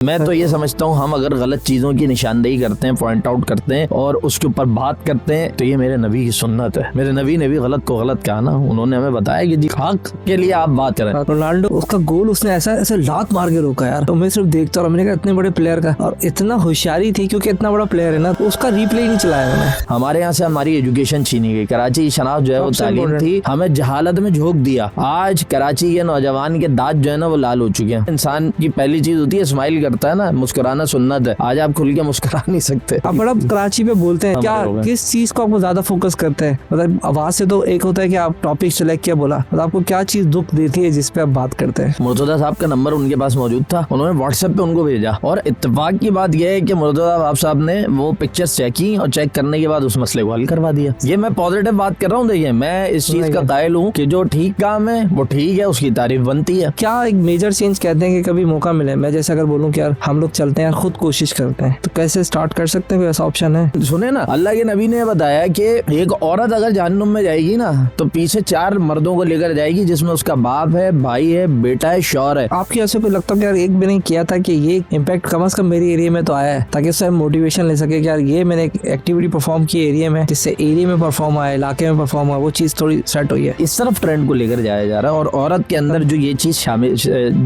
मैं तो ये समझता हूँ हम अगर गलत चीजों की निशानदेही करते हैं, पॉइंट आउट करते हैं और उसके ऊपर बात करते हैं तो ये मेरे नबी की सुन्नत है। मेरे नबी ने भी गलत को गलत कहा ना, उन्होंने हमें बताया कि जी हक के लिए आप बात करें। रोनाल्डो उसका गोल उसने ऐसे लात मार के रोका यार, तो मैं सिर्फ देखता हूँ, मैंने कहा इतने बड़े प्लेयर का, और इतना होशियारी थी क्योंकि इतना बड़ा प्लेयर है ना, तो उसका रिप्ले नहीं चलाया उन्होंने। हमारे यहाँ से हमारी एजुकेशन छीनी गई, कराची की शनाख्त जो है वो तालीम थी, हमें जहालत में झोंक दिया। आज कराची के नौजवान के दांत जो है ना वो लाल हो चुके हैं। इंसान की पहली चीज होती है स्माइल करता है ना, मुस्कुराना सुन्नत है। आज आप खुल के मुस्कुरा नहीं सकते। अब बड़ा कराची पे बोलते हैं क्या, किस चीज को आपको ज्यादा फोकस करते हैं? मतलब आवाज से तो एक होता है कि आप टॉपिक सेलेक्ट किया बोला, मतलब आपको क्या चीज दुख देती है जिसपे आप बात करते हैं? मुर्तजा साहब का नंबर उनके पास मौजूद था, उन्होंने व्हाट्सएप पे उनको भेजा, और इत्तेफाक की बात यह है कि मुर्तजा साहब ने वो पिक्चर्स चेक की और चेक करने के बाद उस मसले को हल करवा दिया। ये मैं पॉजिटिव बात कर रहा हूँ। देखिए, मैं इस चीज का कायल हूँ कि जो ठीक काम है वो ठीक है, उसकी तारीफ बनती है। क्या एक मेजर चेंज कहते हैं कि कभी मौका मिले, मैं जैसे अगर बोलूँ कि यार हम लोग चलते हैं, खुद कोशिश करते हैं, तो कैसे स्टार्ट कर सकते हैं? कोई ऐसा ऑप्शन है? सुने ना, अल्लाह के नबी ने बताया कि एक औरत अगर जहन्नुम में जाएगी ना तो पीछे 4 मर्दों को लेकर जाएगी, जिसमें उसका बाप है, भाई है, बेटा है, शौहर है। आपकी ऐसे कोई लगता है कि यार एक भी नहीं किया था कि ये इम्पैक्ट कम से कम मेरी एरिया में तो आया है, ताकि उससे मोटिवेशन ले सके कि यार ये मैंने एक एक्टिविटी परफॉर्म की एरिया में, जिससे एरिया में परफॉर्म आया, इलाके में परफॉर्म हुआ, वो चीज थोड़ी सेट हुई है। इस तरफ ट्रेंड को लेकर जाया जा रहा है, और औरत के अंदर जो ये चीज शामिल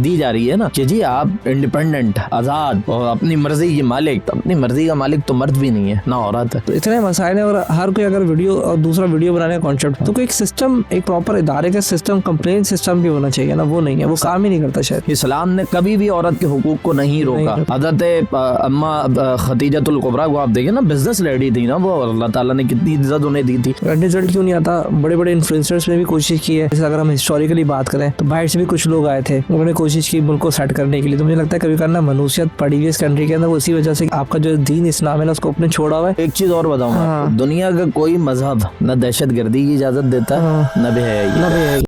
दी जा रही है ना कि जी आप इंडिपेंडेंट, आजाद और अपनी मर्जी की मालिक। अपनी मर्जी का मालिक तो मर्द भी नहीं है ना औरत है। तो इतने मसाइल है, और हर कोई अगर वीडियो और दूसरा वीडियो बनाने का कॉन्सेप्ट, तो कोई एक सिस्टम, एक प्रॉपर इदारे का सिस्टम, कंप्लेंट सिस्टम भी होना चाहिए ना, वो नहीं है, वो काम ही नहीं करता शायद। इस्लाम ने कभी भी औरत के हुकूक को नहीं रोका। हज़रत अम्मा खदीजतुल कुबरा को आप देखिए ना, बिजनेस लेडी थी ना वो, अल्लाह ताला ने कितनी इज्जत उन्हें दी थी। रिजल्ट क्यों नहीं आता? बड़े बड़े इन्फ्लुएंसर्स ने भी कोशिश की है। जैसे अगर हम हिस्टोरिकली बात करें तो बाहर से भी कुछ लोग आए थे, उन्होंने कोशिश की मुल्क को सेट करने के लिए। तो मुझे लगता है कभी करना मनुष्यत पड़ी इस कंट्री के अंदर, उसी वजह से आपका जो दीन इस्लाम है ना, उसको अपने छोड़ा हुआ है। एक चीज और बताऊँ, दुनिया का कोई मजहब न दहशतगर्दी की इजाजत देता है न बेहयाई।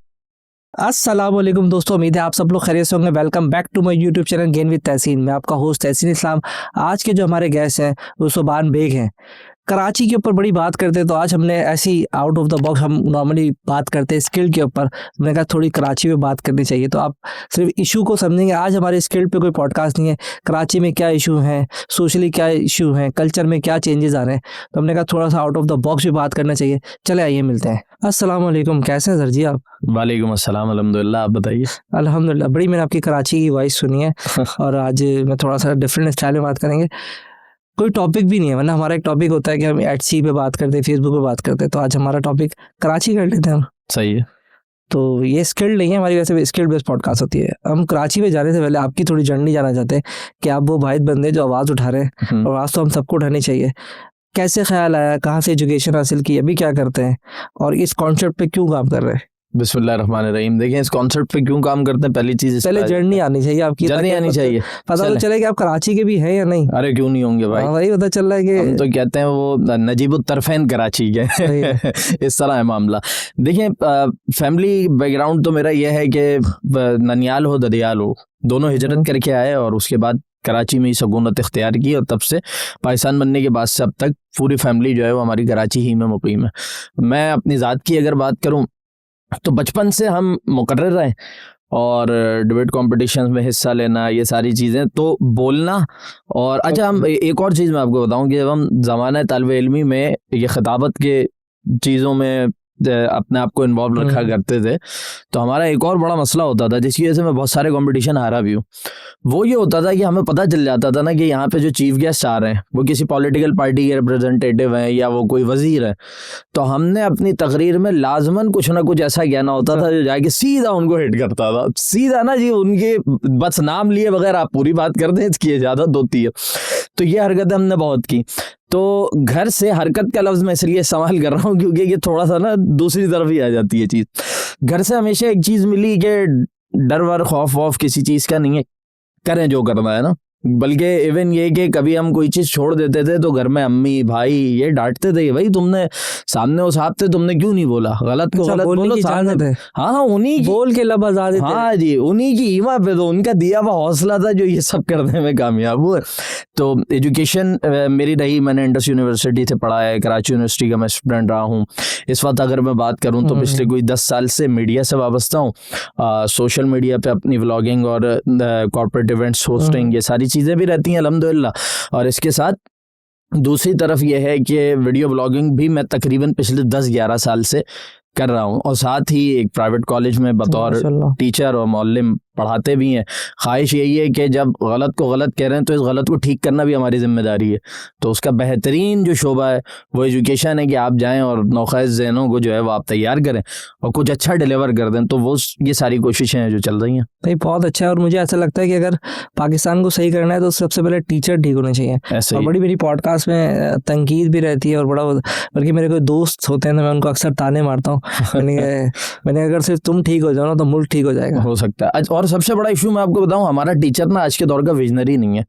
अस्सलामुअलैकुम दोस्तों, उम्मीद है आप सब लोग खैरियत से होंगे। Welcome back to my YouTube channel gain with Tahseen. मैं आपका होस्ट तहसीन इस्लाम। आज के जो हमारे गेस्ट हैं वो सुभान बेग हैं। कराची के ऊपर बड़ी बात करते हैं, तो आज हमने ऐसी आउट ऑफ द बॉक्स, हम नॉर्मली बात करते हैं स्किल के ऊपर, मैंने कहा थोड़ी कराची में बात करनी चाहिए, तो आप सिर्फ इशू को समझेंगे। आज हमारे स्किल पे कोई पॉडकास्ट नहीं है, कराची में क्या इशू हैं, सोशली क्या इशू हैं, कल्चर में क्या चेंजेस आ रहे हैं, तो हमने कहा थोड़ा सा आउट ऑफ द बॉक्स भी बात करना चाहिए। चले आइए मिलते हैं। अस्सलाम वालेकुम, कैसे हैं सर जी आप? वालेकुम अस्सलाम, अल्हम्दुलिल्लाह, आप बताइए। अल्हम्दुलिल्लाह, बड़ी मैंने आपकी कराची की वॉइस सुनी है और आज मैं थोड़ा सा डिफरेंट स्टाइल में बात करेंगे। कोई टॉपिक भी नहीं है, वरना हमारा एक टॉपिक होता है कि हम एटसी पे बात करते हैं, फेसबुक पे बात करते हैं, तो आज हमारा टॉपिक कराची कर लेते हैं हम। सही है। तो ये स्किल्ड नहीं है हमारी, वैसे स्किल्ड बेस्ड पॉडकास्ट होती है। हम कराची में जाने से पहले आपकी थोड़ी जर्नी जाना चाहते हैं कि आप वो वाहिद बंदे जो आवाज़ उठा रहे हैं, और आवाज़ तो हम सबको उठानी चाहिए। कैसे ख्याल आया, कहाँ से एजुकेशन हासिल की, अभी क्या करते हैं, और इस कॉन्सेप्ट पे क्यों काम कर रहे हैं? बिस्मिल्लाहिर्रहमानिर्रहीम। देखिए, इस कॉन्सेप्ट पे क्यों काम करते हैं, पहली चीज पहले जर्नी आनी चाहिए आपकी, जर्नी आनी चाहिए, पता तो चले कि आप कराची के भी हैं या नहीं। अरे क्यों नहीं होंगे भाई, वही पता चल रहा है कि हम तो कहते हैं वो नजीबुत तरफैन कराची के इस तरह है मामला। देखिए, फैमिली बैकग्राउंड तो मेरा यह है कि ननियाल हो ददियाल हो, दोनों हिजरत करके आए और उसके बाद कराची में ही सकूनत इख्तियार की, और तब से पाकिस्तान बनने के बाद से अब तक पूरी फैमिली जो है वो हमारी कराची ही में मुकीम है। मैं अपनी ज़ात की अगर बात करूं तो बचपन से हम मुकर्रर रहे, और डिबेट कॉम्पिटिशन्स में हिस्सा लेना, ये सारी चीज़ें, तो बोलना। और अच्छा, हम एक और चीज़ मैं आपको बताऊं कि जब हम ज़माना तालिब इल्मी में ये खिताबत के चीज़ों में अपने आप को इन्वॉल्व रखा करते थे, तो हमारा एक और बड़ा मसला होता था, जिसकी वजह से मैं बहुत सारे कंपटीशन हारा भी हूँ। वो ये होता था कि हमें पता चल जाता था ना कि यहाँ पे जो चीफ गेस्ट आ रहे हैं वो किसी पॉलिटिकल पार्टी के रिप्रेजेंटेटिव हैं या वो कोई वजीर है, तो हमने अपनी तकरीर में लाजमन कुछ ना कुछ ऐसा कहना होता था जो जाके सीधा उनको हिट करता था। सीधा ना जी, उनके बस नाम लिए बगैर आप पूरी बात कर दें, इसकी इजाज़त होती है। तो ये हरकतें हमने बहुत की। तो घर से हरकत का लफ्ज़ मैं इसलिए इस्तेमाल कर रहा हूँ क्योंकि ये थोड़ा सा ना दूसरी तरफ ही आ जाती है चीज़। घर से हमेशा एक चीज़ मिली कि डर वर खौफ वौफ किसी चीज़ का नहीं है, करें जो करना है ना। बल्कि इवन ये कि कभी हम कोई चीज़ छोड़ देते थे तो घर में अम्मी भाई ये डांटते थे, भाई तुमने सामने उस हाथ थे, तुमने क्यों नहीं बोला, गलत को गलत बोलो सामने थे। हाँ, उन्हीं बोल के लब आजाद थे। हाँ जी, उन्हीं की ईमा पे तो उनका दिया हुआ हौसला था जो ये सब करने में कामयाब हुए। तो एजुकेशन मेरी रही, मैंने इंडस यूनिवर्सिटी से पढ़ा है, कराची यूनिवर्सिटी का मैं स्टूडेंट रहा हूँ। इस वक्त अगर मैं बात करूँ तो पिछले कोई 10 साल से मीडिया से वाबस्ता हूँ। सोशल मीडिया पे अपनी व्लॉगिंग और कॉर्पोरेट इवेंट्स होस्टिंग, ये सारी चीज़ें भी रहती हैं अल्हम्दुलिल्लाह। और इसके साथ दूसरी तरफ यह है कि वीडियो ब्लॉगिंग भी मैं तकरीबन पिछले 10-11 साल से कर रहा हूँ, और साथ ही एक प्राइवेट कॉलेज में बतौर माशाल्लाह। टीचर और मौल्लिम पढ़ाते भी हैं। ख्वाहिश यही है कि जब गलत को गलत कह रहे हैं तो इस गलत को ठीक करना भी हमारी जिम्मेदारी है। तो उसका बेहतरीन जो शोबा है वो एजुकेशन है कि आप जाएं और नौख़ैज़ ज़हनों को जो है वो आप तैयार करें और कुछ अच्छा डिलीवर कर दें। तो वो ये सारी कोशिशें हैं जो चल रही हैं। भाई बहुत अच्छा है, और मुझे ऐसा लगता है कि अगर पाकिस्तान को सही करना है तो सबसे पहले टीचर ठीक होने चाहिए। ऐसे और ही बड़ी मेरी पॉडकास्ट में तनकीद भी रहती है, और बल्कि मेरे कोई दोस्त होते हैं तो मैं उनको अक्सर ताने मारता हूँ। मैंने अगर सिर्फ तुम ठीक हो जाओ ना तो मुल्क ठीक हो जाएगा। हो सकता है। और सबसे बड़ा इशू मैं आपको बताऊं, हमारा टीचर ना आज के दौर का विजनरी नहीं है।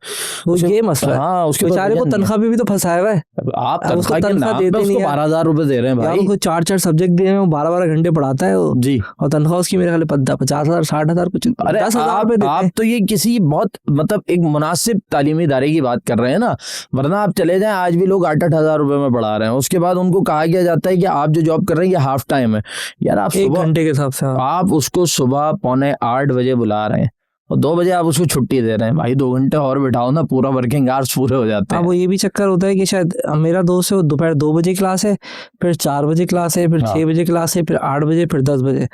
वो ये मसला है। हाँ, उसके बेचारे को तनख्वाह पे भी तो फंसाया हुआ है। आप अब उसको तनख्वाह देते नहीं है। 12,000 रुपए दे रहे हैं यार भाई। उनको 4-4 सब्जेक्ट दिए हैं, वो 12-12 घंटे पढ़ाता है वो, जी। और तनख्वाह उसकी मेरे ख्याल 50,000 60,000 कुछ, अरे 10,000 रुपए देते आप हैं। तो ये किसी बहुत मतलब एक मुनासिब तालीमी इदारे की बात कर रहे हैं ना, वरना आप चले जाएं आज भी लोग 8-8 हज़ार रुपए में पढ़ा रहे हैं। उसके बाद उनको कहा गया जाता है कि आप जो जॉब कर रहे हैं ये हाफ टाइम है। यार आप 1 घंटे के हिसाब से। आप उसको सुबह 7:45 बजे बुला रहे हैं और 2 बजे आप उसको छुट्टी दे रहे हैं। भाई 2 घंटे और बिठाओ ना, पूरा वर्किंग आवर्स पूरे हो जाते हैं। वो ये भी चक्कर होता है कि शायद मेरा दोस्त है वो दोपहर 2 बजे क्लास है, फिर 4 बजे क्लास है, फिर 6 बजे क्लास है, फिर 8 बजे, फिर 10 बजे।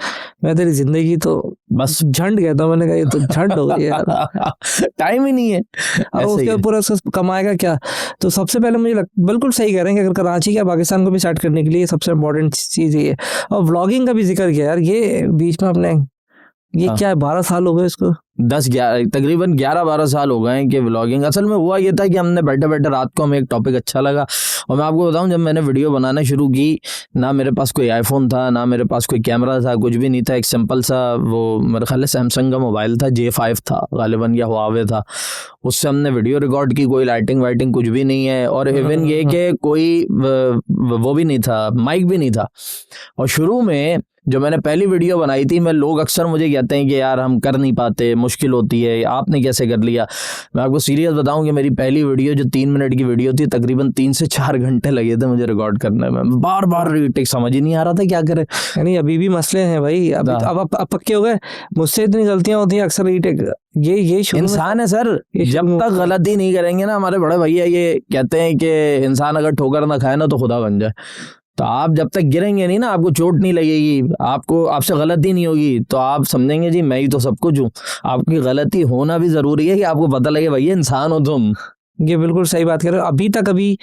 मैं तेरी जिंदगी तो बस झंड कहता हूँ। मैंने कहा ये तो झंड हो गई यार। टाइम ही नहीं है। अब ऐसे ही उसके है। ऊपर उसको कमाएगा क्या? तो सबसे पहले मुझे बिल्कुल सही कह रहे हैं कि अगर कराची या पाकिस्तान को भी सेट करने के लिए सबसे इम्पोर्टेंट चीज़ ये है। और व्लॉगिंग का भी जिक्र किया यार, ये बीच में अपने ये हाँ। क्या है, 12 साल हो गए इसको? 10-11 तकरीबन 11-12 साल हो गए हैं कि व्लॉगिंग। असल में हुआ ये था कि हमने बैठे बैठे रात को हमें एक टॉपिक अच्छा लगा, और मैं आपको बताऊं जब मैंने वीडियो बनाना शुरू की, ना मेरे पास कोई आईफोन था, ना मेरे पास कोई कैमरा था, कुछ भी नहीं था। एक सिंपल सा वो मेरे ख्याल से सैमसंग का मोबाइल था, J5 था गालिबन, या हुआवे था। उससे हमने वीडियो रिकॉर्ड की, कोई लाइटिंग वाइटिंग कुछ भी नहीं है, और इवन ये कि कोई वो भी नहीं था, माइक भी नहीं था। और शुरू में जो मैंने पहली वीडियो बनाई थी, मैं लोग अक्सर मुझे कहते हैं कि यार हम कर नहीं पाते, मुश्किल होती है, आपने कैसे कर लिया। मैं आपको सीरियस बताऊं कि मेरी पहली वीडियो जो 3 मिनट की वीडियो थी, तकरीबन 3 से 4 घंटे लगे थे मुझे रिकॉर्ड करने में। बार बार रीटेक, समझ ही नहीं आ रहा था क्या करे। यानी अभी भी मसले हैं भाई। अब पक्के हो गए। मुझसे इतनी गलतियां होती हैं अक्सर रीटेक। ये इंसान है सर, जब तक गलती नहीं करेंगे ना, हमारे बड़े भैया ये कहते हैं कि इंसान अगर ठोकर ना खाए ना तो खुदा बन जाए। तो आप जब तक गिरेंगे नहीं ना, आपको चोट नहीं लगेगी, आपसे गलती नहीं होगी, तो आप समझेंगे जी मैं ही तो सब कुछ हूँ। आपकी गलती होना भी जरूरी है कि आपको पता लगे भैया इंसान हो तुम। ये बिल्कुल सही बात कर रहे हो। अभी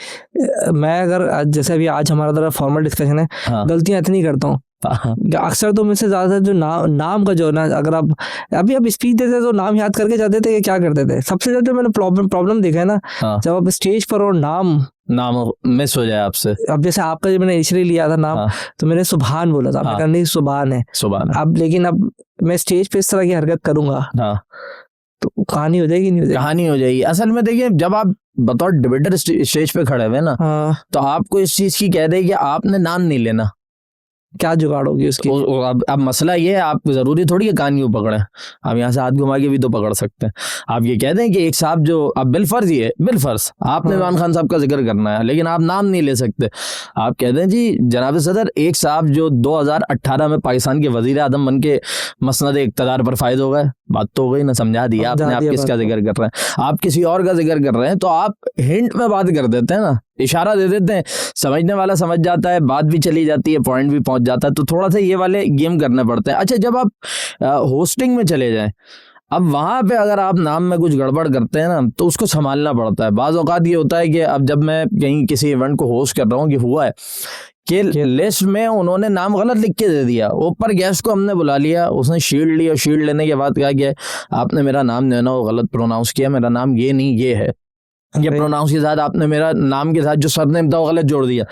मैं अगर जैसे अभी आज हमारा तरह फॉर्मल डिस्कशन है, हाँ। गलतियां इतनी करता हूँ अक्सर। तो मुझसे ज्यादा जो नाम का जो ना, अगर आप अभी स्पीच देते तो नाम याद करके जाते थे, क्या करते थे? सबसे ज्यादा मैंने प्रॉब्लम देखा है ना, हाँ। जब आप स्टेज पर और नाम मिस हो जाए आपसे। अब जैसे आपका जब मैंने इनिशियली लिया था नाम, हाँ। तो मैंने सुभान बोला था, हाँ। नहीं सुभान है। अब लेकिन अब मैं स्टेज पे इस तरह की हरकत करूंगा, हाँ। तो कहानी हो जाएगी, नहीं हो जाएगी? कहानी हो जाएगी। असल में देखिए, जब आप बतौर डिबेटर स्टेज पे खड़े हुए ना, हाँ। तो आपको इस चीज की कह दे कि आपने नाम नहीं लेना, क्या जुगाड़ होगी उसकी? अब मसला ये है, आप जरूरी थोड़ी है कान यूं पकड़े, आप यहाँ से हाथ घुमा के भी तो पकड़ सकते हैं। आप ये कह दें कि एक साहब जो, अब बिलफर्ज ये बिलफर्ज आपने इमरान खान साहब का जिक्र करना है, लेकिन आप नाम नहीं ले सकते। आप कह दें जी जनाब सदर, एक साहब जो 2018 में पाकिस्तान के वजीर आजम बन के मसनद इक़्तिदार पर फायद हो गए, बात तो हो गई ना, समझा दिया आपने। आप किसका जिक्र कर रहे हैं? आप किसी और का जिक्र कर रहे हैं, तो आप हिंट में बात कर देते हैं ना, इशारा दे देते हैं, समझने वाला समझ जाता है, बात भी चली जाती है, पॉइंट भी पहुंच जाता है। तो थोड़ा सा ये वाले गेम करने पड़ते हैं। अच्छा, जब आप होस्टिंग में चले जाएं, अब वहाँ पे अगर आप नाम में कुछ गड़बड़ करते हैं ना, तो उसको संभालना पड़ता है। बाज़ औक़ात ये होता है कि अब जब मैं कहीं किसी इवेंट को होस्ट कर रहा हूँ, कि हुआ है कि लिस्ट में उन्होंने नाम गलत लिख के दे दिया, ऊपर गेस्ट को हमने बुला लिया, उसने शील्ड लिया, शील्ड लेने के बाद कहा कि आपने मेरा नाम जो है ना वो गलत प्रोनाउंस किया, मेरा नाम ये नहीं ये है, ये प्रोनाउंस के साथ आपने मेरा नाम के साथ जो सरनेम था वो गलत जोड़ दिया।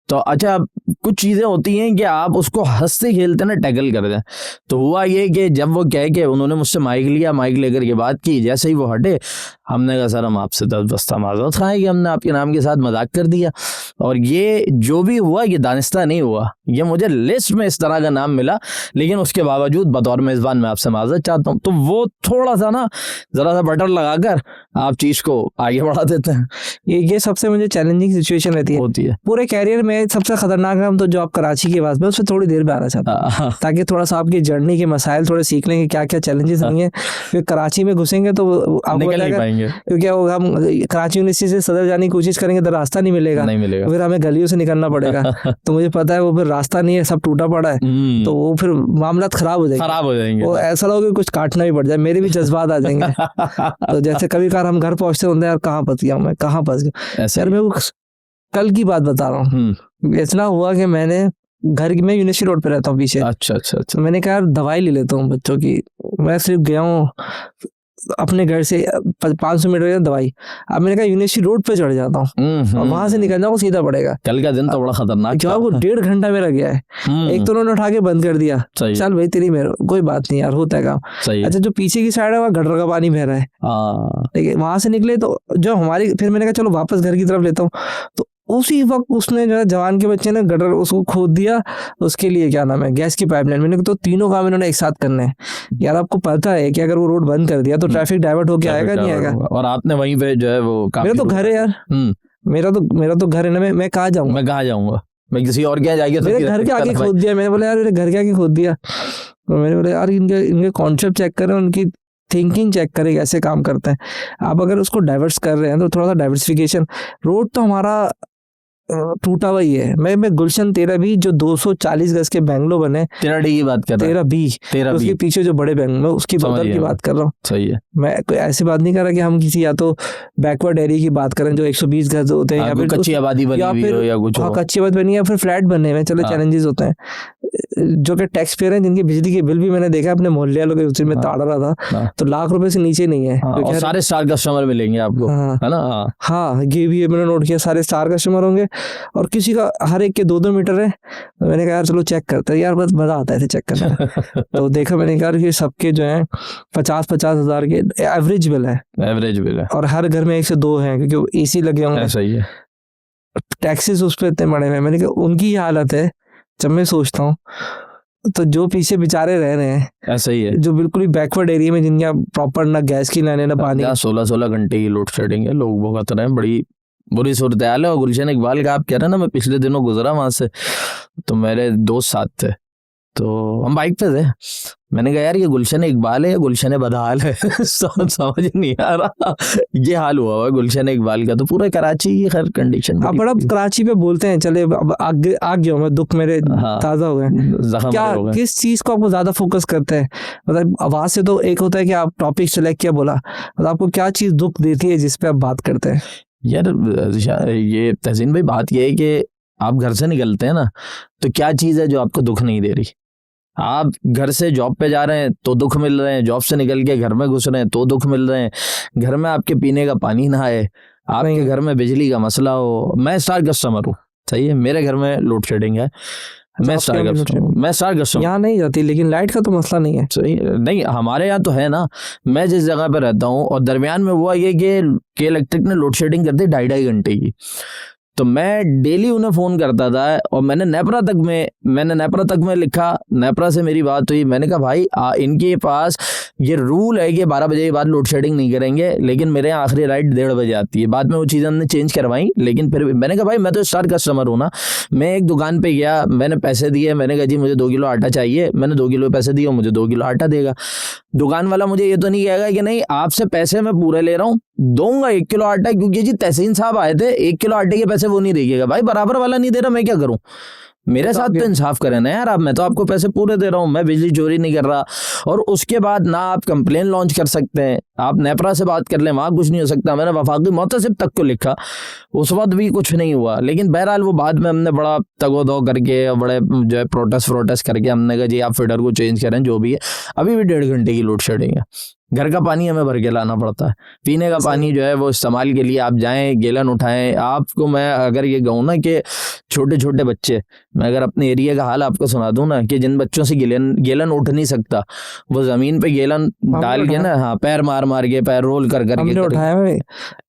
तो अच्छा, कुछ चीज़ें होती हैं कि आप उसको हंसते खेलते ना टैकल कर दें। तो हुआ ये कि जब वो कह के उन्होंने मुझसे माइक लिया, माइक लेकर के बात की, जैसे ही वो हटे, हमने कहा सर हम आपसे 10 बस्ता माज़रत खाएं कि हमने आपके नाम के साथ मजाक कर दिया, और ये जो भी हुआ ये दानिस्ता नहीं हुआ, ये मुझे लिस्ट में इस तरह का नाम मिला, लेकिन उसके बावजूद बतौर मेज़बान मैं आपसे माज़रत चाहता हूँ। तो वो थोड़ा सा ना, ज़रा सा बटर लगाकर आप चीज़ को आगे बढ़ा देते हैं। ये सबसे मुझे चैलेंजिंग सिचुएशन होती है पूरे कैरियर में। सबसे खतरनाक है, हम तो जो आप कराची की बात में उससे थोड़ी देर में आना चाहता हूँ, ताकि थोड़ा सा आपकी जर्नी के मसाइल थोड़े सीख लेंगे, क्या क्या चैलेंजेस नहीं है। फिर कराची में घुसेंगे तो आपको जाएंगे, क्योंकि वो हम कराची यूनिवर्सिटी से सदर जाने की कोशिश करेंगे तो रास्ता नहीं मिलेगा, नहीं मिलेगा। फिर हमें गलियों से निकलना पड़ेगा। तो मुझे पता है वो फिर रास्ता नहीं है, सब टूटा पड़ा है, तो वो फिर मामला खराब हो जाएंगे। वो ऐसा लोग कि कुछ काटना भी पड़ जाए, मेरे भी जज्बात आ जाएंगे। तो जैसे कभी कभार हम घर पहुंचते होते हैं, यार कहाँ फंस गया मैं, कहाँ फंस गया। यार मैं वो कल की बात बता रहा हूँ, इतना हुआ कि मैंने घर की, मैं यूनिवर्सिटी रोड पे रहता हूँ पीछे। अच्छा। मैंने कहा यार दवाई ले लेता हूँ बच्चों की। मैं सिर्फ गया हूँ अपने घर से 500 मीटर दवाई, अब मैंने कहा यूनिवर्सिटी रोड पे चढ़ जाता हूँ और वहां से निकल जाऊँ, सीधा पड़ेगा। कल का दिन तो बड़ा खतरनाक था, वो 1.5 घंटा मेरा गया है। एक तो उन्होंने उठा के बंद कर दिया, चल भाई तेरी मेरे कोई बात नहीं यार, होता है काम। अच्छा जो पीछे की साइड है वहाँ गटर का पानी बह रहा है, ठीक है, वहां से निकले तो जो हमारी, फिर मैंने कहा चलो वापस घर की तरफ लेता हूँ। तो उसी वक्त उसने जो है जवान के बच्चे ने गटर उसको खोद दिया, उसके लिए क्या नाम है गैस की पाइपलाइन। मैंने तो तीनों काम इन्होंने एक साथ करने हैं। यार आपको पता है कि अगर वो रोड बंद कर दिया तो ट्रैफिक डाइवर्ट होके आएगा नहीं आएगा। और आपने वहीं पे जो है वो, मेरा तो घर है यार, मेरा तो घर है ना, मैं कहाँ जाऊंगा, मैं किसी और क्या जाएगा, मेरे घर के आगे खोद दिया। मैंने बोला यार मेरे घर के आगे खोद दिया, तो मैंने बोला यार इनके कॉन्सेप्ट चेक करें, उनकी थिंकिंग चेक करें कैसे काम करते हैं। आप अगर उसको डाइवर्स कर रहे हैं तो थोड़ा सा डाइवर्सिफिकेशन। रोड तो हमारा टूटा हुआ ही है। मैं गुलशन 13B जो 240 गज के बैंगलो बने, 13D की बात कर रहा हूं, 13B उसके पीछे जो बड़े बैंगलो, उसकी बदल की बात कर रहा हूँ। सही है, मैं कोई ऐसी बात नहीं कर रहा कि हम किसी या तो बैकवर्ड एरिया की बात करें जो 120 गज होते हैं, या फिर कच्ची आबादी बनी हुई हो, या कुछ कच्ची आबादी बनी, या फिर फ्लैट बनने में चलो चैलेंजेस होते हैं, जो कि टैक्स पेयर हैं, जिनके बिजली के बिल भी मैंने देखा अपने मोहल्ले वालों के उस में ताड़ रहा था, तो लाख रुपए से नीचे नहीं है। और सारे स्टार कस्टमर मिलेंगे आपको, है ना। हाँ ये भी मैंने नोट किया, सारे स्टार कस्टमर होंगे और किसी का हर एक के 2-2 मीटर है। मैंने कहा यार चलो चेक करते हैं यार, बस मजा आता है चेक करने में। तो देखा मैंने कहा कि सबके जो है 50-50 हजार के एवरेज बिल है, और हर घर में 1 से 2 है क्योंकि एसी लगे होंगे। सही है, टैक्सेस उस पर इतने बड़े हैं। मैंने कहा उनकी हालत है, जब मैं सोचता हूँ तो जो पीछे बेचारे रह रहे हैं, ऐसा ही है, जो बिल्कुल ही बैकवर्ड एरिया में, जिनका प्रॉपर ना गैस की लाइन है ना पानी, 16 घंटे की लोड शेडिंग है, लोग भुगत रहे हैं, बड़ी बुरी सूरत हाल है। और गुलशन इकबाल का आप कह रहे हैं ना, मैं पिछले दिनों गुजरा वहां से, तो मेरे दोस्त साथ थे, तो हम बाइक पे थे। मैंने कहा यार ये गुलशन इकबाल है या गुलशन बदहाल है, समझ नहीं आ रहा। ये हाल हुआ है गुलशन इकबाल का, तो पूरा कराची की हर कंडीशन। अब बड़ा कराची पे बोलते हैं, चले अब आगे आ गया मैं, दुख मेरे ताजा हो गए। क्या किस चीज को आपको ज्यादा फोकस करते हैं? मतलब आवाज से तो एक होता है कि आप टॉपिक सेलेक्ट किया बोला, मतलब आपको क्या चीज दुख देती है जिसपे आप बात करते हैं? यार ये तहसीन भाई, बात ये है कि आप घर से निकलते हैं ना, तो क्या चीज है जो आपको दुख नहीं दे रही। आप घर से जॉब पे जा रहे हैं तो दुख मिल रहे हैं, जॉब से निकल के घर में घुस रहे हैं तो दुख मिल रहे हैं, घर में आपके पीने का पानी ना आए, आपके घर में बिजली का मसला हो। मैं स्टार कस्टमर हूँ, सही है, मेरे घर में लोड शेडिंग है, मैं स्टार कस्टमर यहाँ नहीं जाती, लेकिन लाइट का तो मसला नहीं है। सही नहीं, हमारे यहाँ तो है ना। मैं जिस जगह पे रहता हूँ, और दरमियान में हुआ ये कि इलेक्ट्रिक ने लोड शेडिंग कर दी 2.5 घंटे की, तो मैं डेली उन्हें फोन करता था। और मैंने नेपरा तक में लिखा, नेपरा से मेरी बात हुई, मैंने कहा भाई इनके पास ये रूल है कि 12 बजे के बाद लोड शेडिंग नहीं करेंगे, लेकिन मेरे यहाँ आखिरी राइट 1:30 बजे आती है। बाद में वो चीज़ें हमने चेंज करवाई, लेकिन फिर मैंने कहा भाई मैं तो स्टार कस्टमर हूँ ना। मैं एक दुकान पे गया, मैंने पैसे दिए, मैंने कहा जी मुझे 2 किलो आटा चाहिए, मैंने 2 किलो पैसे दिए, मुझे 2 किलो आटा देगा। दुकान वाला मुझे ये तो नहीं कहेगा कि नहीं आपसे पैसे मैं पूरे ले रहा हूँ, दूंगा 1 किलो आटा, क्योंकि जी तहसीन साहब आए थे, 1 किलो आटे के पैसे वो नहीं देगा। भाई बराबर वाला नहीं दे रहा, मैं क्या करूं? मेरे साथ तो इंसाफ करें ना यार आप, मैं तो आपको पैसे पूरे दे रहा हूं, मैं बिजली चोरी नहीं कर रहा। और उसके बाद ना आप कंप्लेन लॉन्च कर सकते हैं, आप नेपरा से बात कर लें, वहां कुछ नहीं हो सकता। मैंने वफाकी मोहतसिब तक को लिखा, उस वक्त भी कुछ नहीं हुआ, लेकिन बहरहाल वो बाद में हमने बड़ा तगोदो करके, बड़े जो है प्रोटेस्ट करके हमने कहा जी आप फीडर को चेंज करें, जो भी है। अभी भी 1.5 घंटे की लोड शेडिंग है। घर का पानी हमें भर के लाना पड़ता है, पीने का पानी जो है वो इस्तेमाल के लिए आप जाएं, गैलन उठाएं। आपको मैं अगर ये कहूँ ना कि छोटे छोटे बच्चे, मैं अगर अपने एरिया का हाल आपको सुना दूं ना, कि जिन बच्चों से गैलन उठ नहीं सकता, वो जमीन पे गैलन डाल के ना, हाँ, पैर मार के, पैर रोल करके उठाया।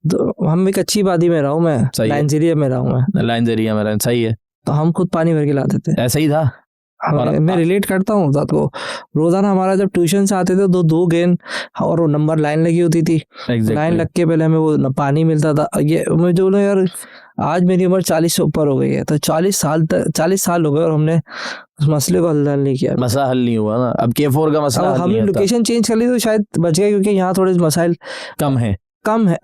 तो हम एक अच्छी आबादी में रहा हूँ मैं, लाइन्स एरिया में रहा हूँ मैं, लाइन्स एरिया में, सही है। तो हम खुद पानी भर के लाते थे, ऐसा ही था। मैं रिलेट करता हूँ साथ को। रोजाना हमारा जब ट्यूशन से आते थे तो 2 गेंद और वो नंबर लाइन लगी होती थी, लाइन लग के पहले हमें वो पानी मिलता था। ये मैं जो ना यार, आज मेरी उम्र 40 से ऊपर हो गई है, तो 40 साल हो गए और हमने उस मसले को हल नहीं किया। मसला हल नहीं हुआ ना। अब K4 का मसला, हमने लोकेशन चेंज कर ली तो शायद बच गए, क्योंकि यहाँ थोड़े मसाइल कम है। कम है।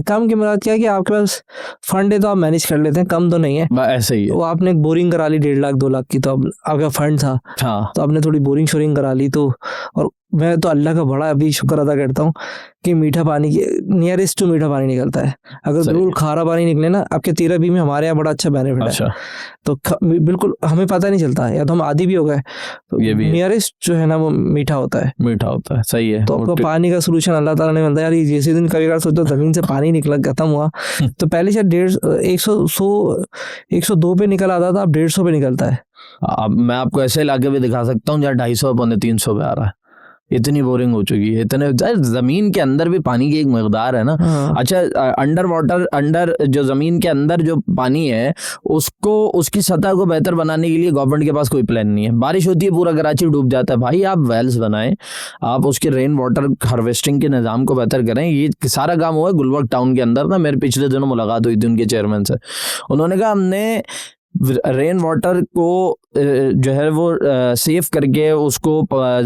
कम की मतलब क्या है कि आपके पास फंड है तो आप मैनेज कर लेते हैं, कम तो नहीं है। ऐसे ही है। वो आपने एक बोरिंग करा ली 1.5 लाख 2 लाख की, तो अब आपका फंड था हाँ तो आपने थोड़ी बोरिंग शोरिंग करा ली। तो और मैं तो अल्लाह का बड़ा अभी शुक्र अदा करता हूँ कि मीठा पानी नियरेस्ट टू मीठा पानी निकलता है। अगर सही बिल्कुल खारा पानी निकले ना, आपके 13B में हमारे यहाँ बड़ा अच्छा बेनिफिट है। अच्छा तो बिल्कुल हमें पता नहीं चलता, या तो हम आदी भी हो गए, तो ये भी है। नियरेस्ट जो है ना वो मीठा होता है। मीठा होता है, सही है। तो आपको पानी का सोल्यूशन अल्लाह ताला ने मिलता है यार। ये जैसे दिन कभी कभार सोचो जमीन से पानी निकला खत्म हुआ, तो पहले शायद 102 पे निकल आता था, अब 150 पे निकलता है। अब मैं आपको ऐसे इलाके भी दिखा सकता हूँ जहाँ 250 पौने 300 पे आ रहा है। इतनी बोरिंग हो चुकी है, इतने जमीन के अंदर भी पानी की एक मकदार है ना। अच्छा, अंडर जो जमीन के अंदर जो पानी है उसको, उसकी सतह को बेहतर बनाने के लिए गवर्नमेंट के पास कोई प्लान नहीं है। बारिश होती है पूरा कराची डूब जाता है। भाई आप वेल्स बनाएं, आप उसके रेन वाटर हार्वेस्टिंग के निज़ाम को बेहतर करें। ये सारा काम हुआ है गुलबर्ग टाउन के अंदर ना। मेरे पिछले दिनों मुलाकात हुई थी उनके चेयरमैन से। उन्होंने कहा हमने रेन वाटर को जो है वो सेव करके उसको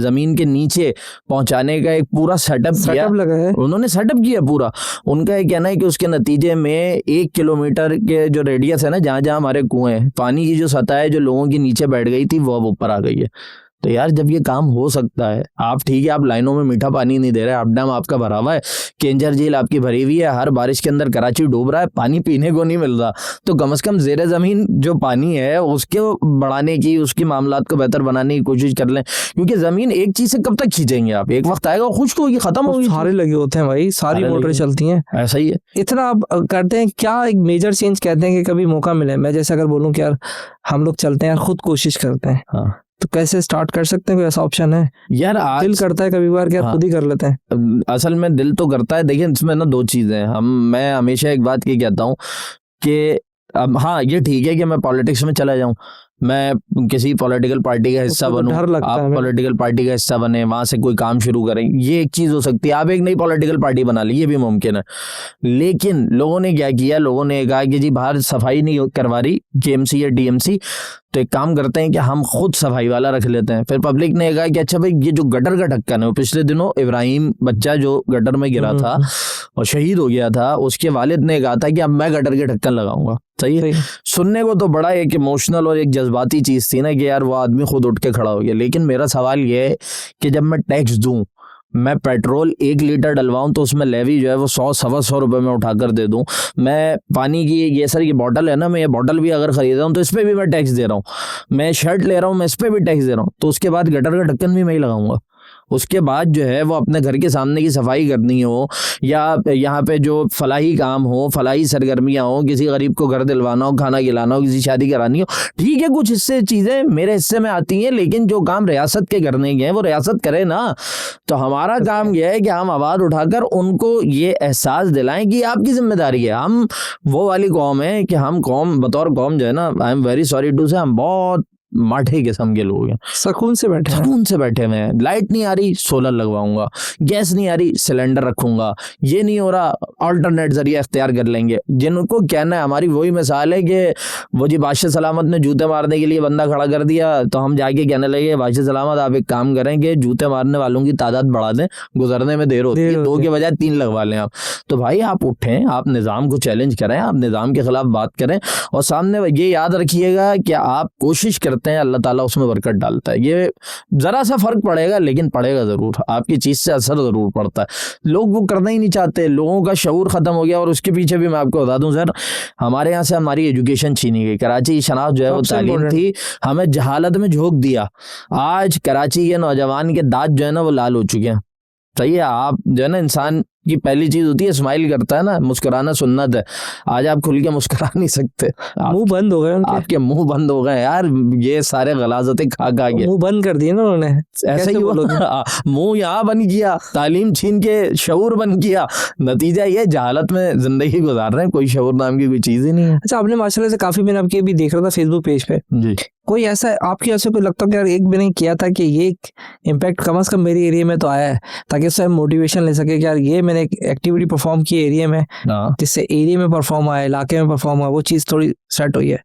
जमीन के नीचे पहुंचाने का एक पूरा सेटअप लगा है। उन्होंने सेटअप किया पूरा। उनका ये कहना है कि उसके नतीजे में 1 किलोमीटर के जो रेडियस है ना, जहां जहां हमारे कुएं हैं, पानी की जो सतह है जो लोगों के नीचे बैठ गई थी वो अब ऊपर आ गई है। तो यार जब ये काम हो सकता है, आप ठीक है आप लाइनों में मीठा पानी नहीं दे रहे, अप डैम आपका भरा हुआ है, केंजर झील आपकी भरी हुई है, हर बारिश के अंदर कराची डूब रहा है, पानी पीने को नहीं मिल रहा, तो कम से कम जेर जमीन जो पानी है उसके बढ़ाने की, उसकी मामलात को बेहतर बनाने की कोशिश कर लें। क्योंकि जमीन एक चीज से कब तक खींचेंगे आप, एक वक्त आएगा खुश्क होगी, खत्म होगी। सारे लगे होते हैं भाई, सारी मोटरें चलती हैं, ऐसा ही है। इतना आप करते हैं क्या। एक मेजर चेंज कहते हैं कि कभी मौका मिले, मैं जैसे अगर बोलूं कि यार हम लोग चलते हैं यार, खुद कोशिश करते हैं, हाँ तो कैसे स्टार्ट कर सकते हैं? कोई ऐसा ऑप्शन है? यार आज दिल करता है कभी बार कि हाँ, खुद ही कर लेते हैं। असल में दिल तो करता है। देखिए इसमें ना 2 चीजें हैं। मैं हमेशा एक बात की कहता हूँ कि हाँ ये ठीक है कि मैं पॉलिटिक्स में चला जाऊं, मैं किसी पॉलिटिकल पार्टी का हिस्सा बनूं, आप पॉलिटिकल पार्टी का हिस्सा बने, वहां से कोई काम शुरू करें, ये एक चीज हो सकती है। आप एक नई पॉलिटिकल पार्टी बना ली, ये भी मुमकिन है। लेकिन लोगों ने क्या किया, लोगों ने कहा कि जी बाहर सफाई नहीं करवा रही KMC या DMC, तो एक काम करते हैं कि हम खुद सफाई वाला रख लेते हैं। फिर पब्लिक ने कहा कि अच्छा भाई ये जो गटर का ढक्कन है, वो पिछले दिनों इब्राहिम बच्चा जो गटर में गिरा था और शहीद हो गया था, उसके वालिद ने कहा था कि अब मैं गटर के ढक्कन लगाऊंगा। सही है। सुनने को तो बड़ा एक इमोशनल और एक जज्बाती चीज थी ना कि यार वो आदमी खुद उठ के खड़ा हो गया। लेकिन मेरा सवाल ये है कि जब मैं टैक्स दूं, मैं पेट्रोल 1 लीटर डलवाऊं तो उसमें लेवी जो है वो 100-125 रुपए में उठाकर दे दूं, मैं पानी की ये सर की बॉटल है ना, मैं ये बॉटल भी अगर खरीद रहा हूं तो इस पे भी मैं टैक्स दे रहा हूं, मैं शर्ट ले रहा हूं मैं इस पे भी टैक्स दे रहा हूं, तो उसके बाद गटर का ढक्कन भी मैं ही लगाऊंगा। उसके बाद जो है वो अपने घर के सामने की सफाई करनी हो, या यहाँ पे जो फलाही काम हो, फलाही सरगर्मियाँ हो, किसी गरीब को घर दिलवाना हो, खाना खिलाना हो, किसी शादी करानी हो, ठीक है कुछ हिस्से चीज़ें मेरे हिस्से में आती हैं, लेकिन जो काम रियासत के करने के हैं वो रियासत करे ना। तो हमारा काम यह है कि हम आवाज़ उठाकर उनको ये एहसास दिलाएं कि आपकी जिम्मेदारी है। हम वो वाली कौम है कि हम कौम बतौर कौम जो है ना, I am very sorry to say, हम बहुत माठे किस्म के लोग हैं, सुकून से बैठे हुए हैं। लाइट नहीं आ रही सोलर लगवाऊंगा, गैस नहीं आ रही सिलेंडर रखूंगा, ये नहीं हो रहा अल्टरनेट जरिया इख्तियार कर लेंगे। जिनको कहना है, हमारी वही मिसाल है कि वो जी बादशाह सलामत ने जूते मारने के लिए बंदा खड़ा कर दिया, तो हम जाके कहने लगे बादशाह सलामत आप एक काम करें कि जूते मारने वालों की तादाद बढ़ा दें, गुजरने में देर होती है, 2 के बजाय 3 लगवा लें आप। तो भाई आप उठें, आप निज़ाम को चैलेंज करें, आप निज़ाम के खिलाफ बात करें, और सामने ये याद रखिएगा कि आप कोशिश करते हैं, अल्लाह ताला उसमें बरकत डालता है। ये जरा सा फर्क पड़ेगा लेकिन पड़ेगा जरूर, आपकी चीज से असर जरूर पड़ता है। लोग वो करना ही नहीं चाहते, लोगों का शऊर खत्म हो गया। और उसके पीछे भी मैं आपको बता दूं सर, हमारे यहाँ से हमारी एजुकेशन छीनी गई। कराची की शनाख्त जो है वो तालीम थी, हमें जहालत में झोंक दिया। आज कराची के नौजवान के दांत जो है ना वो लाल हो चुके हैं। सही है, आप जो है ना, इंसान की पहली चीज होती है स्माइल करता है ना, मुस्कुराना सुन्नत है। आज आप खुल के मुस्कुरा नहीं सकते, मुंह बंद हो गए उनके, आपके मुंह बंद हो गए यार, ये सारे गलाजतें खा के मुंह बंद कर दिए ना उन्होंने। ऐसा ही हुआ, मुंह यहाँ बन गया, तालीम छीन के शऊर बन गया। नतीजा ये जहालत में जिंदगी गुजार रहे हैं, कोई शऊर नाम की कोई चीज ही नहीं है। अच्छा, आपने माशाल्लाह से काफी, मैंने आपके भी देख रहा था फेसबुक पेज पे जी, कोई ऐसा आपकी ऐसे कोई लगता है कि यार एक मैंने किया था कि ये इम्पैक्ट कम से कम मेरे एरिया में तो आया है, ताकि उससे मोटिवेशन ले सके कि यार ये मैंने एक एक्टिविटी परफॉर्म की एरिया में, जिससे एरिया में परफॉर्म आया, इलाके में परफॉर्म हुआ, वो चीज़ थोड़ी सेट हुई है।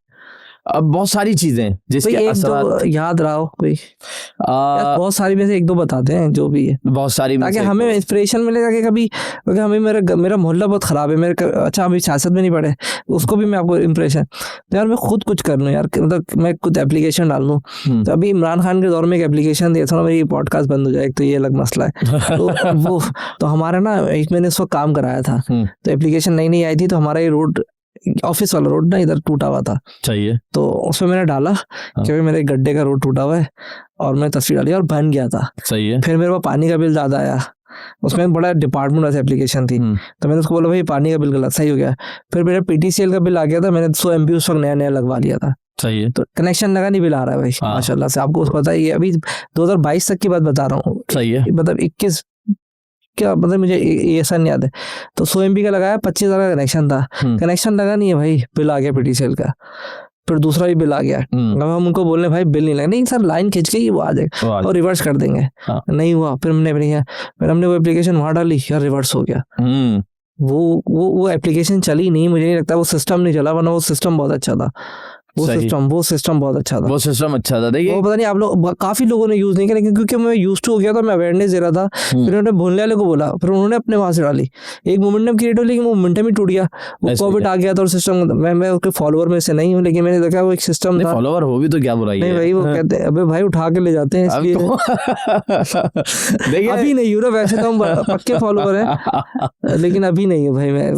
अब बहुत सारी चीजें जिसके एक असरात दो याद रहा हो कोई, यार बहुत सारी में से एक दो बताते हैं जो भी है, बहुत सारी में ताकि से एक हमें दो। इंस्पिरेशन मिलेगा कि कभी, क्योंकि हमें मेरा मोहल्ला बहुत खराब है, अच्छा अभी सियासत में नहीं पड़े, उसको भी मैं आपको इंप्रेशन, तो यार मैं खुद कुछ कर लूँ यार, मतलब मैं खुद एप्लीकेशन डाल लूँ। तो अभी इमरान खान के दौर में एक एप्लीकेशन दिया था ना, मेरी पॉडकास्ट बंद हो जाए, एक तो ये अलग मसला है। तो वो तो हमारा ना, एक मैंने उसको काम कराया था, तो एप्लीकेशन नई नई आई थी, तो हमारा ये रोड, ऑफिस वाला रोड ना इधर टूटा हुआ था, चाहिए तो उसमें मैंने डाला कि भाई मेरे गड्ढे का रोड टूटा हुआ है, और मैं तस्वीर डाली और बन गया था। सही है। फिर मेरे को पानी का बिल ज्यादा आया, उसमें बड़ा डिपार्टमेंट वाली एप्लीकेशन थी, तो मैंने उसको बोला भाई पानी का बिल गलत, सही हो गया। फिर मेरा PTCL का बिल आ गया था, मैंने 100 MB उस वक्त नया नया लगवा लिया था, सही है। तो कनेक्शन लगा नहीं, बिल आ रहा है भाई माशाल्लाह से। आपको पता ही है, अभी 2022 तक की बात बता रहा हूँ, सही है। मतलब 21 क्या, मतलब मुझे ऐसा नहीं याद है। तो 100 MB का लगाया, 25,000 का कनेक्शन था, कनेक्शन लगा नहीं है भाई, बिल आ गया PTCL का। फिर दूसरा भी बिल आ गया, अब हम उनको बोल रहे भाई बिल नहीं लगा, नहीं सर लाइन खींच के ही वो आ जाएगा और रिवर्स कर देंगे। नहीं हुआ, फिर हमने वो एप्लीकेशन वहां डाली यार, रिवर्स हो गया। वो एप्लीकेशन चली नहीं, मुझे नहीं लगता वो सिस्टम नहीं चला, वरना वो सिस्टम बहुत अच्छा था। वो सिस्टम बहुत अच्छा था। वो सिस्टम अच्छा था। देखिए वो पता नहीं आप लोग, काफी लोगों ने यूज नहीं किया, लेकिन क्योंकि मैं यूज टू हो गया था, मैं अवेयरनेस दे रहा था, फिर उन्होंने बोलने वाले को बोला, फिर उन्होंने अपने वहां से डाली, एक मोमेंटम क्रिएट हो, लेकिन वो मोमेंटम ही टूट गया, वो कोविड आ गया था और सिस्टम, मैं उसके फॉलोअर में से नहीं हूँ, लेकिन मैंने देखा वो एक सिस्टम था। फॉलोअर हो भी तो क्या बुराई है। नहीं भाई, वो कहते हैं अबे भाई उठा के ले जाते हैं, इसलिए देखिए अभी नहीं हूँ ना, वैसे तो हम पक्के फॉलोअर हैं, लेकिन अभी नहीं हूँ भाई मैं,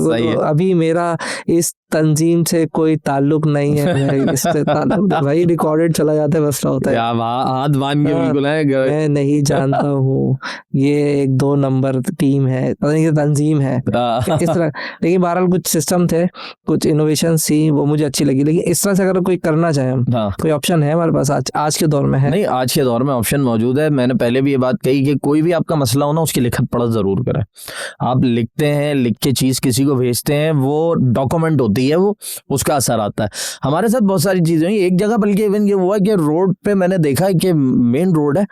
अभी मेरा इस तंजीम से कोई ताल्लुक नहीं है भाई, इससे भाई रिकॉर्डेड चला जाता है, मसला होता है। हाथ बांध के बिल्कुल है, मैं नहीं जानता हूँ, ये 1-2 नंबर टीम है, पता नहीं तंजीम है इस तरह। लेकिन बहरहाल कुछ सिस्टम थे, कुछ इनोवेशन थी, वो मुझे अच्छी लगी। लेकिन इस तरह से अगर कोई करना चाहे हम, कोई ऑप्शन है हमारे पास आज के दौर में? है नहीं, आज के दौर में ऑप्शन मौजूद है। मैंने पहले भी ये बात कही कि कोई भी आपका मसला हो ना, उसकी लिखत पढ़त जरूर करें। आप लिखते हैं, लिख के चीज किसी को भेजते हैं, वो डॉक्यूमेंट होती है, वो उसका असर आता है। हमारे साथ बहुत सारी चीजें हुई। एक जगह बल्कि इवन ये हुआ कि रोड पे मैंने देखा है कि मेन रोड है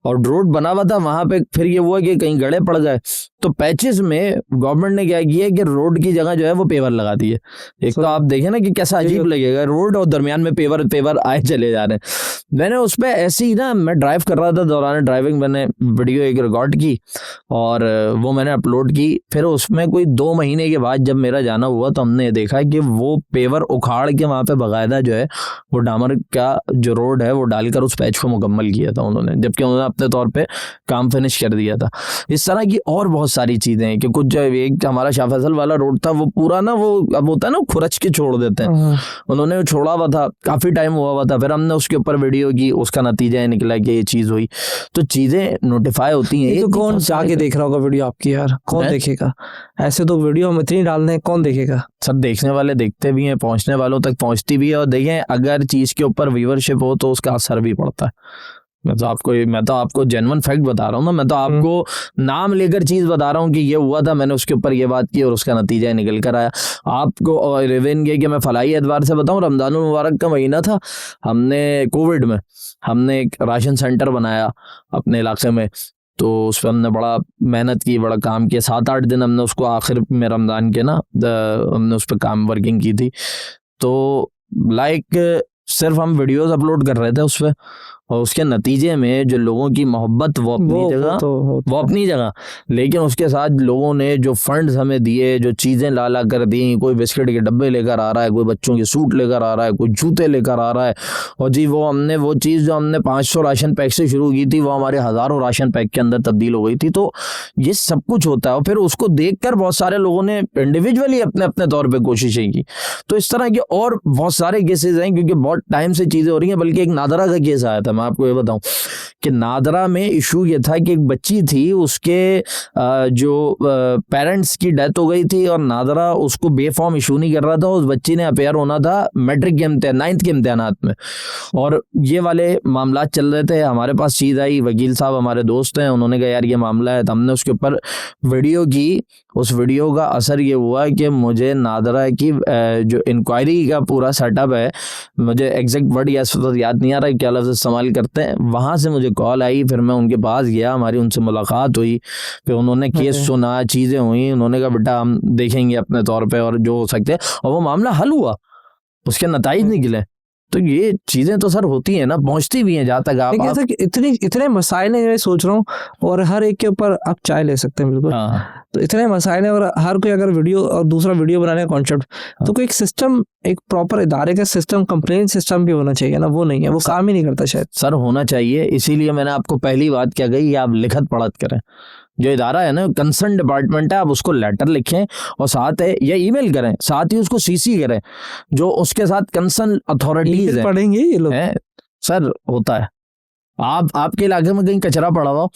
और रोड बना हुआ था, वहां पे फिर ये हुआ कि कहीं गड़े पड़ गए, तो पैचेस में गवर्नमेंट ने क्या किया कि रोड की जगह जो है वो पेवर लगा दिए। एक तो आप देखें ना कि कैसा अजीब लगेगा, रोड और दरमियान में पेवर आए चले जा रहे हैं। मैंने उस पर ऐसे ही ना, मैं ड्राइव कर रहा था, दौरान ड्राइविंग मैंने वीडियो एक रिकॉर्ड की और वो मैंने अपलोड की। फिर उसमें कोई 2 महीने के बाद जब मेरा जाना हुआ, तो हमने देखा कि वो पेवर उखाड़ के वहां पे बाकायदा जो है वो डामर का जो रोड है वो डालकर उस पैच को मुकम्मल किया था उन्होंने, जबकि उन्होंने अपने तौर पे काम फिनिश कर दिया था। इस तरह की और बहुत सारी चीजें हैं कि कुछ जो एक हमारा शाह फैसल वाला रोड था, वो पूरा ना, वो अब होता है ना खुरच के छोड़ देते हैं, उन्होंने छोड़ा हुआ था, काफी टाइम हुआ था। फिर हमने उसके ऊपर वीडियो की, उसका नतीजा निकला कि ये चीज हुई। तो चीजें नोटिफाई होती हैं। तो कौन जाके देख रहा होगा वीडियो आपकी यार, कौन देखेगा? ऐसे तो वीडियो हम इतनी डालने, कौन देखेगा? सब देखने वाले देखते भी हैं, पहुंचने वालों तक पहुंचती भी है। और देखें, अगर चीज के ऊपर व्यूअरशिप हो तो उसका असर भी पड़ता है। मैं तो आपको जेन्युइन फैक्ट बता रहा हूँ ना, मैं तो आपको नाम लेकर चीज बता रहा हूँ कि ये हुआ था, मैंने उसके ऊपर ये बात की और उसका नतीजा निकल कर आया। आपको और रिवेन ये कि मैं फलाई एतबार से बताऊँ, रमजान मुबारक का महीना था, हमने कोविड में हमने एक राशन सेंटर बनाया अपने इलाके में, तो उस पर हमने बड़ा मेहनत की, बड़ा काम किया। 7-8 दिन हमने उसको आखिर में रमजान के ना हमने उस पर काम वर्किंग की थी। तो सिर्फ हम वीडियोस अपलोड कर रहे थे उस पर, और उसके नतीजे में जो लोगों की मोहब्बत वो अपनी जगह, लेकिन उसके साथ लोगों ने जो फंड्स हमें दिए, जो चीज़ें ला कर दी, कोई बिस्किट के डब्बे लेकर आ रहा है, कोई बच्चों के सूट लेकर आ रहा है, कोई जूते लेकर आ रहा है। और जी वो चीज़ जो हमने 500 राशन पैक से शुरू की थी, वो हमारे हज़ारों राशन पैक के अंदर तब्दील हो गई थी। तो ये सब कुछ होता है। और फिर उसको देख कर बहुत सारे लोगों ने इंडिविजुअली अपने अपने तौर पर कोशिशें की। तो इस तरह के और बहुत सारे केसेज हैं, क्योंकि बहुत टाइम से चीज़ें हो रही हैं। बल्कि एक नादरा का केस आया था, मैं आपको ये बताऊं कि नादरा में इशू ये था कि एक बच्ची थी, उसके जो पेरेंट्स की डेथ हो गई थी और नादरा उसको बेफॉर्म इशू नहीं कर रहा था। उस बच्ची ने अपेयर होना था मैट्रिक के 9th के इम्तिहानात में, और ये वाले मामला चल रहे थे। हमारे पास चीज़ आई, वकील साहब हमारे दोस्त हैं, उन्होंने कहा यार ये मामला है, तो हमने उसके ऊपर वीडियो की। उस वीडियो का असर ये हुआ कि मुझे नादरा की जो इंक्वायरी का पूरा सेटअप है, मुझे एग्जैक्ट वर्ड याद नहीं आ रहा है क्या लफ्ज़ इस्तेमाल करते हैं, वहाँ से मुझे कॉल आई। फिर मैं उनके पास गया, हमारी उनसे मुलाकात हुई, फिर उन्होंने केस सुना, चीज़ें हुई। उन्होंने कहा बेटा हम देखेंगे अपने तौर पे और जो हो सकते हैं, और वो मामला हल हुआ, उसके नताइज निकले। तो ये चीजें तो सर होती है ना, पहुंचती भी हैं जहाँ तक आप लेकिन सर इतने मसाइल हैं, मैं सोच रहा हूँ, और हर एक के ऊपर आप चाय ले सकते हैं बिल्कुल। हाँ, तो इतने मसाइल हैं, और हर कोई अगर वीडियो और दूसरा वीडियो बनाने का कॉन्सेप्ट, तो कोई एक सिस्टम, एक प्रॉपर इदारे का सिस्टम, कंप्लेंट सिस्टम भी होना चाहिए ना, वो नहीं है, वो काम ही नहीं करता शायद। सर होना चाहिए, इसीलिए मैंने आपको पहली बात क्या कही, आप लिखत पढ़त करें। जो इदारा है ना, कंसर्न डिपार्टमेंट है, आप उसको लेटर लिखें और साथ है या ईमेल करें, साथ ही उसको सीसी करें जो उसके साथ कंसर्न अथॉरिटीज है। पढ़ेंगे ये लोग सर होता है, आप आपके इलाके में कहीं कचरा पड़ा हुआ,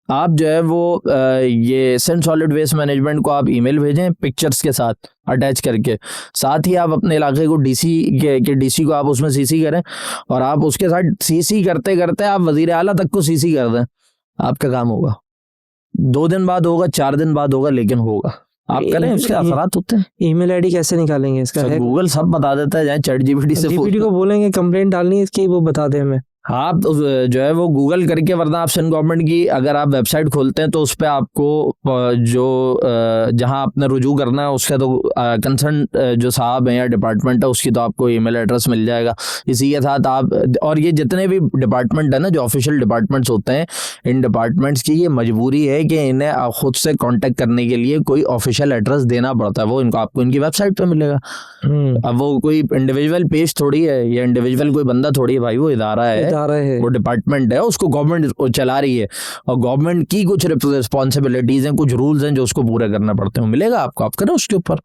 आप जो है वो ये सेंट सॉलिड वेस्ट मैनेजमेंट को आप ईमेल भेजें पिक्चर्स के साथ अटैच करके, साथ ही आप अपने इलाके को डीसी के डीसी को आप उसमें सीसी करें, और आप उसके साथ सीसी करते करते आप वजीर आला तक को सीसी कर दें, आपका काम होगा। 2 दिन बाद होगा, 4 दिन बाद होगा, लेकिन होगा। आप करें, उसके असरात होते हैं। ईमेल आईडी कैसे निकालेंगे इसका? गूगल सब बता देता है, जाए चैट जीपीटी से को बोलेंगे कंप्लेंट डालनी है इसकी, वो बता दे हमें। आप जो है वो गूगल करके, वरना आप सेंट्रल गवर्नमेंट की अगर आप वेबसाइट खोलते हैं तो उस पर आपको जो जहां आपने रुजू करना है उसका तो कंसर्न जो साहब हैं या डिपार्टमेंट है उसकी तो आपको ईमेल एड्रेस मिल जाएगा। इसी के साथ आप, और ये जितने भी डिपार्टमेंट है ना, जो ऑफिशियल डिपार्टमेंट्स होते हैं, इन डिपार्टमेंट्स की ये मजबूरी है कि इन्हें खुद से कॉन्टेक्ट करने के लिए कोई ऑफिशियल एड्रेस देना पड़ता है, वो इनको आपको इनकी वेबसाइट पर मिलेगा। अब वो कोई इंडिविजुअल पेज थोड़ी है, या इंडिविजुअल कोई बंदा थोड़ी है भाई, वो इदारा है, वो डिपार्टमेंट है, उसको गवर्नमेंट चला रही है, और गवर्नमेंट की कुछ रिस्पॉन्सिबिलिटीज हैं, कुछ रूल्स हैं जो उसको पूरे करने पड़ते हैं। मिलेगा आपको, आप करें उसके ऊपर।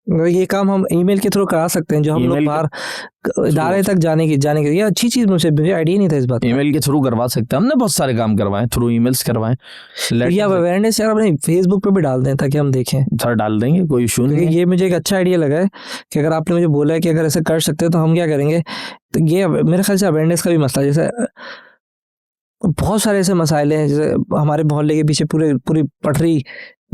ये काम हम ईमेल के थ्रू करा सकते हैं, जो हम लोग बाहर इदारे तक जाने की ये अच्छी चीज, मुझे आइडिया नहीं था इस बात। ईमेल के थ्रू करवा सकते हैं, हमने बहुत सारे काम करवाए थ्रू ईमेल्स करवाए। या अवेयरनेस यार अपने फेसबुक पे भी डाल दें ताकि हम देखें। सर डाल देंगे, कोई इशू नहीं। ये मुझे एक अच्छा आइडिया लगा है कि अगर आपने मुझे बोला है कि अगर ऐसा कर सकते हैं तो हम क्या करेंगे, तो ये मेरे ख्याल से अवेयरनेस का भी मसला, जैसे बहुत सारे ऐसे मसाइल हैं, जैसे हमारे मोहल्ले के पीछे पूरी पटरी,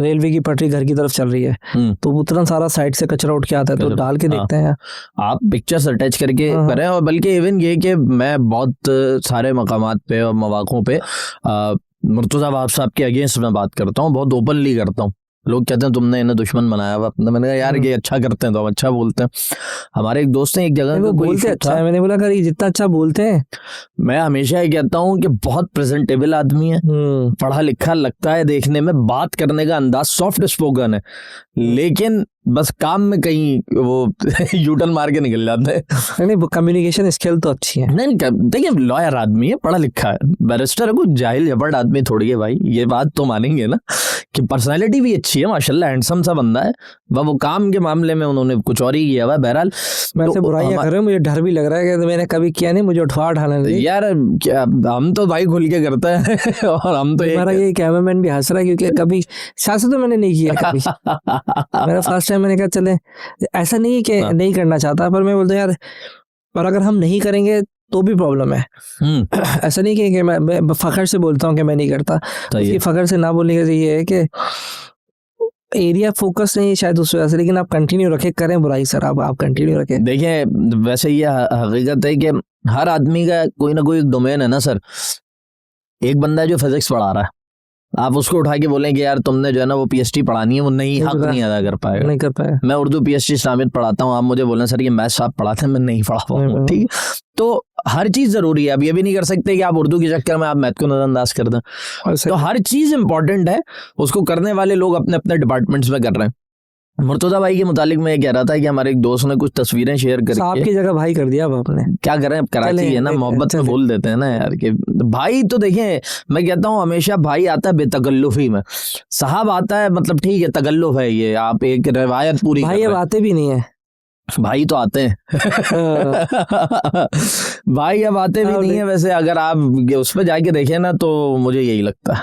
रेलवे की पटरी घर की तरफ चल रही है, तो उतना सारा साइड से कचरा उठ के आता है, तो डाल के देखते हैं। आप पिक्चर्स अटैच करके करें, और बल्कि इवन ये कि मैं बहुत सारे मकामात पे और मौक़ों पे मुर्तज़ा वहाब साहब के अगेंस्ट में बात करता हूँ, बहुत ओपनली करता हूँ। लोग कहते हैं तुमने इन्हें दुश्मन बनाया हुआ, मैंने कहा यार ये अच्छा करते हैं तो हम अच्छा बोलते हैं। हमारे एक दोस्त ने एक जगह वो बोलते अच्छा है, मैंने बोला कर ये जितना अच्छा बोलते हैं। मैं हमेशा ये कहता हूँ कि बहुत प्रेजेंटेबल आदमी है, पढ़ा लिखा लगता है देखने में, बात करने का अंदाज सॉफ्ट स्पोकन है, लेकिन बस काम में कहीं वो यूटर्न मार के निकल जाते हैं। नहीं, कम्युनिकेशन स्किल तो अच्छी है। नहीं देखिए, लॉयर आदमी है, पढ़ा लिखा है, बैरिस्टर है, कोई जाहिल जबरद आदमी थोड़ी है भाई, ये बात तो मानेंगे ना कि पर्सनालिटी भी अच्छी है माशाल्लाह, हैंडसम सा बंदा है, वो काम के मामले में उन्होंने कुछ और ही किया हुआ। बहरहाल मैं से बुराइयां कर रहा हूं, मुझे डर भी लग रहा है कि मैंने कभी किया नहीं, मुझे उठवा उठाना नहीं यार, हम तो भाई खुल के करते हैं और हम तो हमारा ये कैमरामैन भी हंस रहा है क्योंकि कभी सियासत तो मैंने नहीं किया कभी। मेरा फर्स्ट टाइम, मैंने कहा चले, ऐसा नहीं है कि नहीं करना चाहता, पर मैं बोलता यार, और अगर हम नहीं करेंगे तो भी प्रॉब्लम है। ऐसा नहीं कि मैं फखर से बोलता हूँ कि मैं नहीं करता, इसकी फखर से ना बोलने का ये है कि एरिया फोकस नहीं है शायद उस वजह से, लेकिन आप कंटिन्यू रखें, करें बुराई सर, आप कंटिन्यू रखें। देखिए वैसे ये हकीकत है कि हर आदमी का कोई ना कोई डोमेन है ना सर। एक बंदा है जो फिजिक्स पढ़ा रहा है, आप उसको उठा के बोलें कि यार तुमने जो है ना वो पीएचडी पढ़ानी है, वो नहीं हक नहीं अदा कर पाएगा, नहीं कर पाएगा। मैं उर्दू पीएचडी इस्लामियत पढ़ाता हूँ, आप मुझे बोलें सर ये मैथ्स आप पढ़ाते हैं, मैं नहीं पढ़ा पाऊंगा, ठीक है। तो हर चीज जरूरी है, अब ये भी नहीं कर सकते कि आप उर्दू के चक्कर में आप मैथ को नजरअंदाज कर दें। तो हर चीज इंपॉर्टेंट है, उसको करने वाले लोग अपने अपने डिपार्टमेंट्स में कर रहे हैं। मुर्तजा भाई के मुतालिक मैं कह रहा था कि हमारे एक दोस्त ने कुछ तस्वीरें शेयर करके, आपकी जगह भाई कर दिया अब आपने, क्या करें, कराची है ना, मोहब्बत में बोल देते हैं ना यार कि भाई। तो देखें, मैं कहता हूँ हमेशा भाई आता है बेतकल्लुफी में, साहब आता है मतलब ठीक है तकल्लुफ है, ये आप एक रिवायत पूरी, भाई अब आते भी नहीं है, भाई तो आते हैं भाई अब आते भी नहीं है। वैसे अगर आप उस पर जाके देखें ना तो मुझे यही लगता है,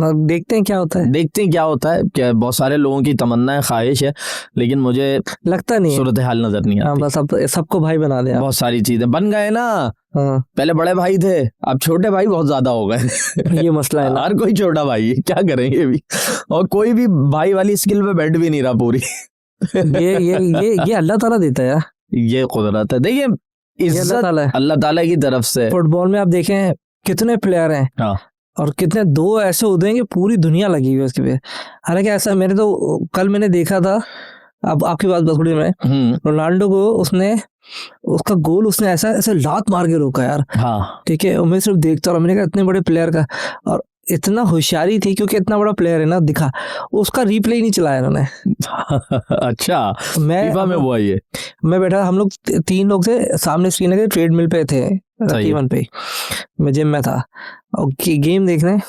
देखते हैं क्या होता है, देखते हैं क्या होता है। क्या बहुत सारे लोगों की तमन्ना है, ख्वाहिश है, लेकिन मुझे लगता नहीं, सूरत हाल नजर नहीं आती। बस अब सबको भाई बना दिया, बहुत सारी चीजें बन गए ना। पहले बड़े भाई थे, अब छोटे भाई बहुत ज्यादा हो गए ये मसला है ना, हर कोई छोटा भाई है, क्या करेंगे भी, और कोई भी भाई वाली स्किल पे बैठ भी नहीं रहा पूरी ये अल्लाह ताला देता है, ये कुदरत है। देखिए इज्जत अल्लाह ताला की तरफ से। फुटबॉल में आप देखें कितने प्लेयर हैं, और कितने दो ऐसे होते हैं कि पूरी दुनिया लगी हुई है उसके पे। हालांकि ऐसा कल मैंने देखा था, अब आपकी बात बस थोड़ी में, रोनाल्डो को उसने उसका गोल उसने ऐसा ऐसे लात मार के रोका यार, हाँ ठीक है। और मैं सिर्फ देखता रहा, मैंने कहा इतने बड़े प्लेयर का, और इतना होशियारी थी क्योंकि इतना बड़ा प्लेयर है ना, दिखा उसका रिप्ले ही नहीं चलाया इन्होंने। अच्छा मैं फीफा में हुआ ये? मैं बैठा, हम लोग 3 लोग थे सामने, श्रीनगर के ट्रेड मिल पे थे, रकीवन पे, मैं जिम में था और गेम देख रहे हैं।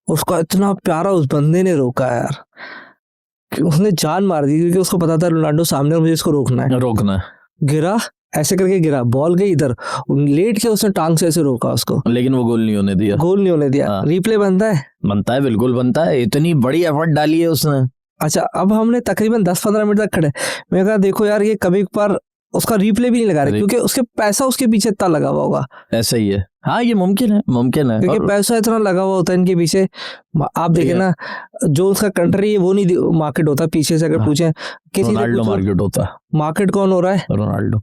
उसका इतना प्यारा उस बंदे ने रोका यार कि उसने जान मार दी, क्योंकि उसको पता था रोनाल्डो सामने और मुझे इसको रोकना है। गिरा, ऐसे करके गिरा, बॉल गई इधर, लेट के उसने टांग से ऐसे रोका उसको, लेकिन वो गोल नहीं होने दिया। गोल नहीं होने दिया। हाँ। रिप्ले बनता है, बिल्कुल बनता है, इतनी बड़ी एफर्ट डाली है उसने। अच्छा अब हमने तकरीबन 10-15 मिनट तक खड़े, मैं कहा देखो यार ये कभी कभार उसका रिप्ले भी नहीं लगा रहे, क्योंकि उसके पैसा उसके पीछे इतना लगा हुआ होगा। ऐसा ही है, हाँ ये मुमकिन है क्योंकि पैसा इतना लगा हुआ होता है इनके पीछे। आप देखें ना, जो उसका कंट्री है वो नहीं मार्केट होता पीछे से। अगर पूछे किसी से रोनाल्डो मार्केट होता, मार्केट कौन हो रहा है? रोनाल्डो।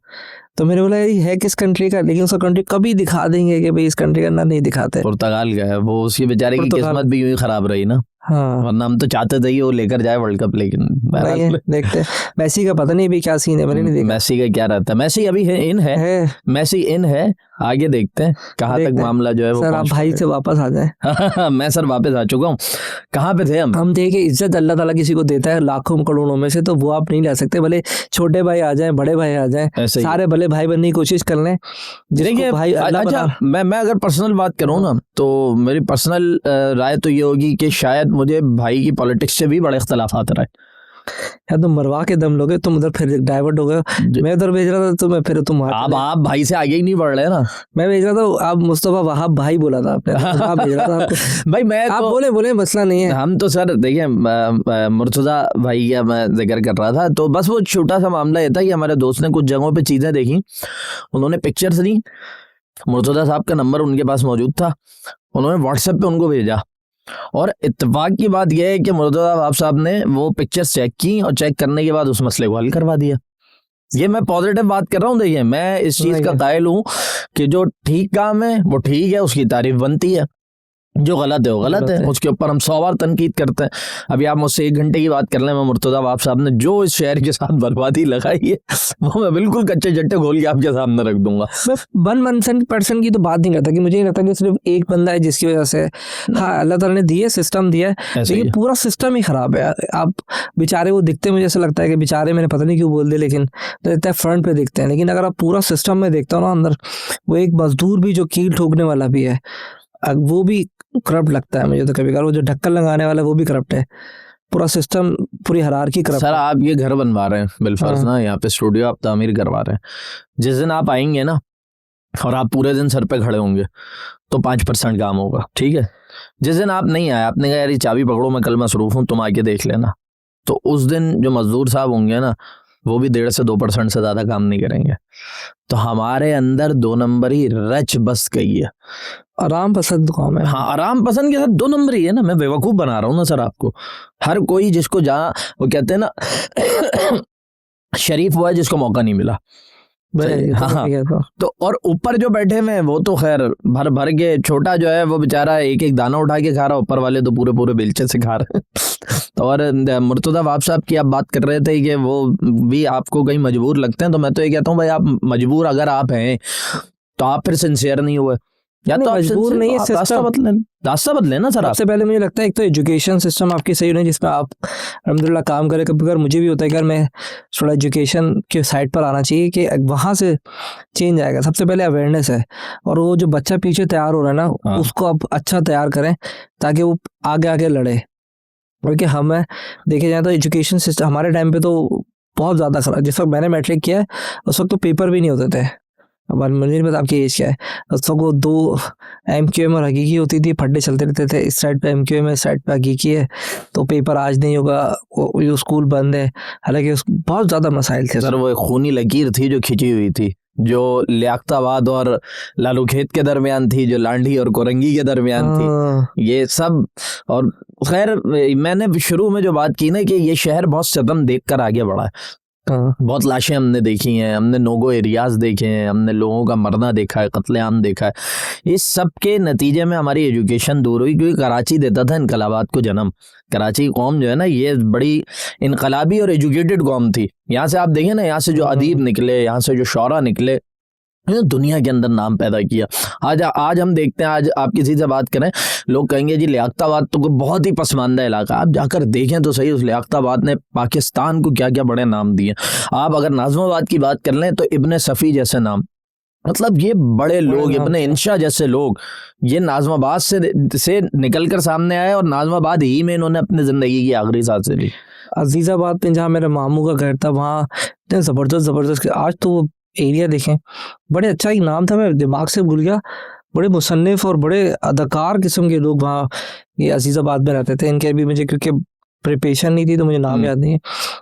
तो मैंने बोला ये है किस कंट्री का, लेकिन उसका कंट्री कभी दिखा देंगे कि भाई इस कंट्री का ना, नहीं दिखाते। पुर्तगाल का है वो, उसकी बेचारे की किस्मत भी यूं ही खराब रही ना। हाँ, वरना हम तो चाहते थे ही वो लेकर जाए वर्ल्ड कप, लेकिन देखते। मैसी का पता नहीं अभी क्या सीन है, मैंने नहीं देखा। मैसी का क्या रहता है, मैसी अभी है मैसी इन है, आगे देखते हैं कहाँ तक मामला जो है वो। सर आप भाई से वापस आ जाए। मैं सर वापस आ चुका हूँ। कहाँ पे थे हम देखे इज्जत अल्लाह ताला किसी को देता है लाखों करोड़ों में से, तो वो आप नहीं ले सकते। भले छोटे भाई आ जाए, बड़े भाई आ जाए, सारे भले भाई बनने की कोशिश कर लें। देखिए भाई अच्छा, मैं अगर पर्सनल बात करूँ ना, तो मेरी पर्सनल राय तो ये होगी कि शायद मुझे भाई की पॉलिटिक्स से भी बड़े इख्तलाफात रहे। या तुम मरवा के दम लोगे, तुम उधर फिर डाइवर्ट हो गए। मैं उधर भेज रहा था, तो मैं फिर तुम आप भाई से आगे ही नहीं बढ़ रहे ना। मैं भेज रहा था, आप मुस्तफा वहाब भाई बोला था आपने, आप भेज रहा था आपको। भाई मैं आप बोले मसला नहीं है। हम तो सर देखिए मुर्तजा भाई का मैं जिक्र कर रहा था, तो बस वो छोटा सा मामला ये था कि हमारे दोस्त ने कुछ जगहों पे चीजें देखी, उन्होंने पिक्चर्स दी, मुर्तजा साहब का नंबर उनके पास मौजूद था, उन्होंने व्हाट्सएप पे उनको भेजा, और इत्तेफाक की बात यह है कि मुर्तजा साहब ने वो पिक्चर्स चेक की, और चेक करने के बाद उस मसले को हल करवा दिया। ये मैं पॉजिटिव बात कर रहा हूँ। देखिए मैं इस चीज का कायल हूँ कि जो ठीक काम है वो ठीक है, उसकी तारीफ बनती है, जो गलत है वो गलत है, उसके ऊपर हम 100 बार तनकीद करते हैं। अभी आप मुझसे 1 घंटे की बात कर लें, मैं मुर्तजा वाब साहब ने जो इस शहर के साथ बर्बादी लगाई है वो मैं बिल्कुल कच्चे चट्टे खोल के आपके सामने रख दूंगा। मैं 1% की तो बात नहीं करता, कि मुझे नहीं लगता कि सिर्फ एक बंदा है जिसकी वजह से, हाँ अल्लाह ताला ने दिए, सिस्टम दिया है, लेकिन पूरा सिस्टम ही खराब है। आप बेचारे वो दिखते, मुझे ऐसा लगता है कि बेचारे, मैंने पता नहीं क्यों बोल दिया, लेकिन तो फ्रंट पे दिखते हैं, लेकिन अगर आप पूरा सिस्टम में देखते हो ना, अंदर वो एक मजदूर भी जो कील ठोकने वाला भी है, वो भी करप्ट लगता है मुझे तो कभी कभार। वो जो ढक्कन लगाने वाला है वो भी करप्ट है, पूरा सिस्टम, पूरी हायरार्की करप्ट। सर आप ये घर बनवा रहे हैं बिलफर्ज ना, यहाँ पे स्टूडियो आप तामीर करवा रहे हैं, जिस दिन आप आएंगे ना और आप पूरे दिन सर पे खड़े होंगे तो 5% काम होगा, ठीक है। जिस दिन आप नहीं आए, आपने कहा यार ये चाबी पकड़ो मैं कल मसरूफ हूँ, तुम आके देख लेना, तो उस दिन जो मजदूर साहब होंगे ना, वो भी 1.5 से 2% से ज्यादा काम नहीं करेंगे। तो हमारे अंदर 2 नंबरी रच बस गई है। आराम पसंद कौन है? हाँ आराम पसंद के साथ 2 नंबर ही है ना। मैं बेवकूफ बना रहा हूँ ना सर आपको? हर कोई जिसको जहाँ वो कहते हैं ना शरीफ हुआ है जिसको मौका नहीं मिला। हाँ तो और ऊपर जो बैठे हुए हैं वो तो खैर भर भर के, छोटा जो है वो बेचारा एक एक दाना उठा के खा रहा, ऊपर वाले तो पूरे पूरे बेलचे से खा रहे हैं। और मुर्तजा वाब साहब की आप बात कर रहे थे कि वो भी आपको कहीं मजबूर लगते हैं, तो मैं तो ये कहता हूँ भाई आप मजबूर अगर आप हैं तो आप फिर सिंसियर नहीं हुए, या तो मजबूर नहीं है, रास्ता बदले ना सर। सबसे पहले मुझे लगता है एक तो एजुकेशन सिस्टम आपकी सही होनी, जिसमें आप अल्हम्दुलिल्लाह काम करें। कभी कभार मुझे भी होता है कि यार मैं थोड़ा एजुकेशन के साइड पर आना चाहिए, कि वहाँ से चेंज आएगा। सबसे पहले अवेयरनेस है, और वो जो बच्चा पीछे तैयार हो रहा है ना, उसको आप अच्छा तैयार करें ताकि वो आगे आगे लड़े। क्योंकि हमें देखे जाए तो एजुकेशन सिस्टम हमारे टाइम पे तो बहुत ज़्यादा खराब। जिस वक्त मैंने मैट्रिक किया है उस वक्त तो पेपर भी नहीं होते थे। अब मुझे नहीं पता आपकी एज क्या है। उस वक्त वो 2 MQM और हकीकी होती थी, फड्डे चलते रहते थे, इस साइड पे MQM है, इस साइड पे हकीकी है, तो पेपर आज नहीं होगा, वो स्कूल बंद है। हालांकि बहुत ज़्यादा मसाइल थे सर। वो खूनी लकीर थी जो खिंची हुई थी, जो लियाकताबाद और लालूखेत के दरमियान थी, जो लांडी और कोरंगी के दरमियान थी, ये सब। और खैर मैंने शुरू में जो बात की ना कि ये शहर बहुत सितम देख कर आगे बढ़ा है, हाँ, बहुत लाशें हमने देखी हैं, हमने नोगो एरियाज देखे हैं, हमने लोगों का मरना देखा है, कत्लेआम देखा है। इस सब के नतीजे में हमारी एजुकेशन दूर हुई, क्योंकि कराची देता था इनकलाबात को जन्म। कराची की कौम जो है ना, ये बड़ी इनकलाबी और एजुकेटेड कौम थी। यहाँ से आप देखें ना, यहाँ से जो अदीब निकले, यहाँ से जो शौरा निकले, ये दुनिया के अंदर नाम पैदा किया। आज हम देखते हैं, आज आप किसी से बात करें, लोग कहेंगे जी लियाकताबाद तो बहुत ही पसमानदा इलाका। आप जाकर देखें तो सही, उस लियाकताबाद ने पाकिस्तान को क्या क्या बड़े नाम दिए। आप अगर नाज़िमाबाद की बात कर लें तो इब्ने सफ़ी जैसे नाम, मतलब ये बड़े लोग, इब्ने इंशा जैसे लोग, ये नाज़िमाबाद से निकल कर सामने आए और नाज़िमाबाद ही में इन्होंने अपनी ज़िंदगी की आखिरी सांसें ली। अजीज़ाबाद में जहाँ मेरे मामू का घर था, वहाँ इतने ज़बरदस्त आज तो वो एरिया देखें, बड़े अच्छा एक नाम था, मैं दिमाग से भूल गया। बड़े मुसन्निफ और बड़े अदाकार किस्म के लोग वहाँ ये अजीज़ाबाद में रहते थे। इनके अभी मुझे क्योंकि प्रिपरेशन नहीं थी तो मुझे नाम याद नहीं है।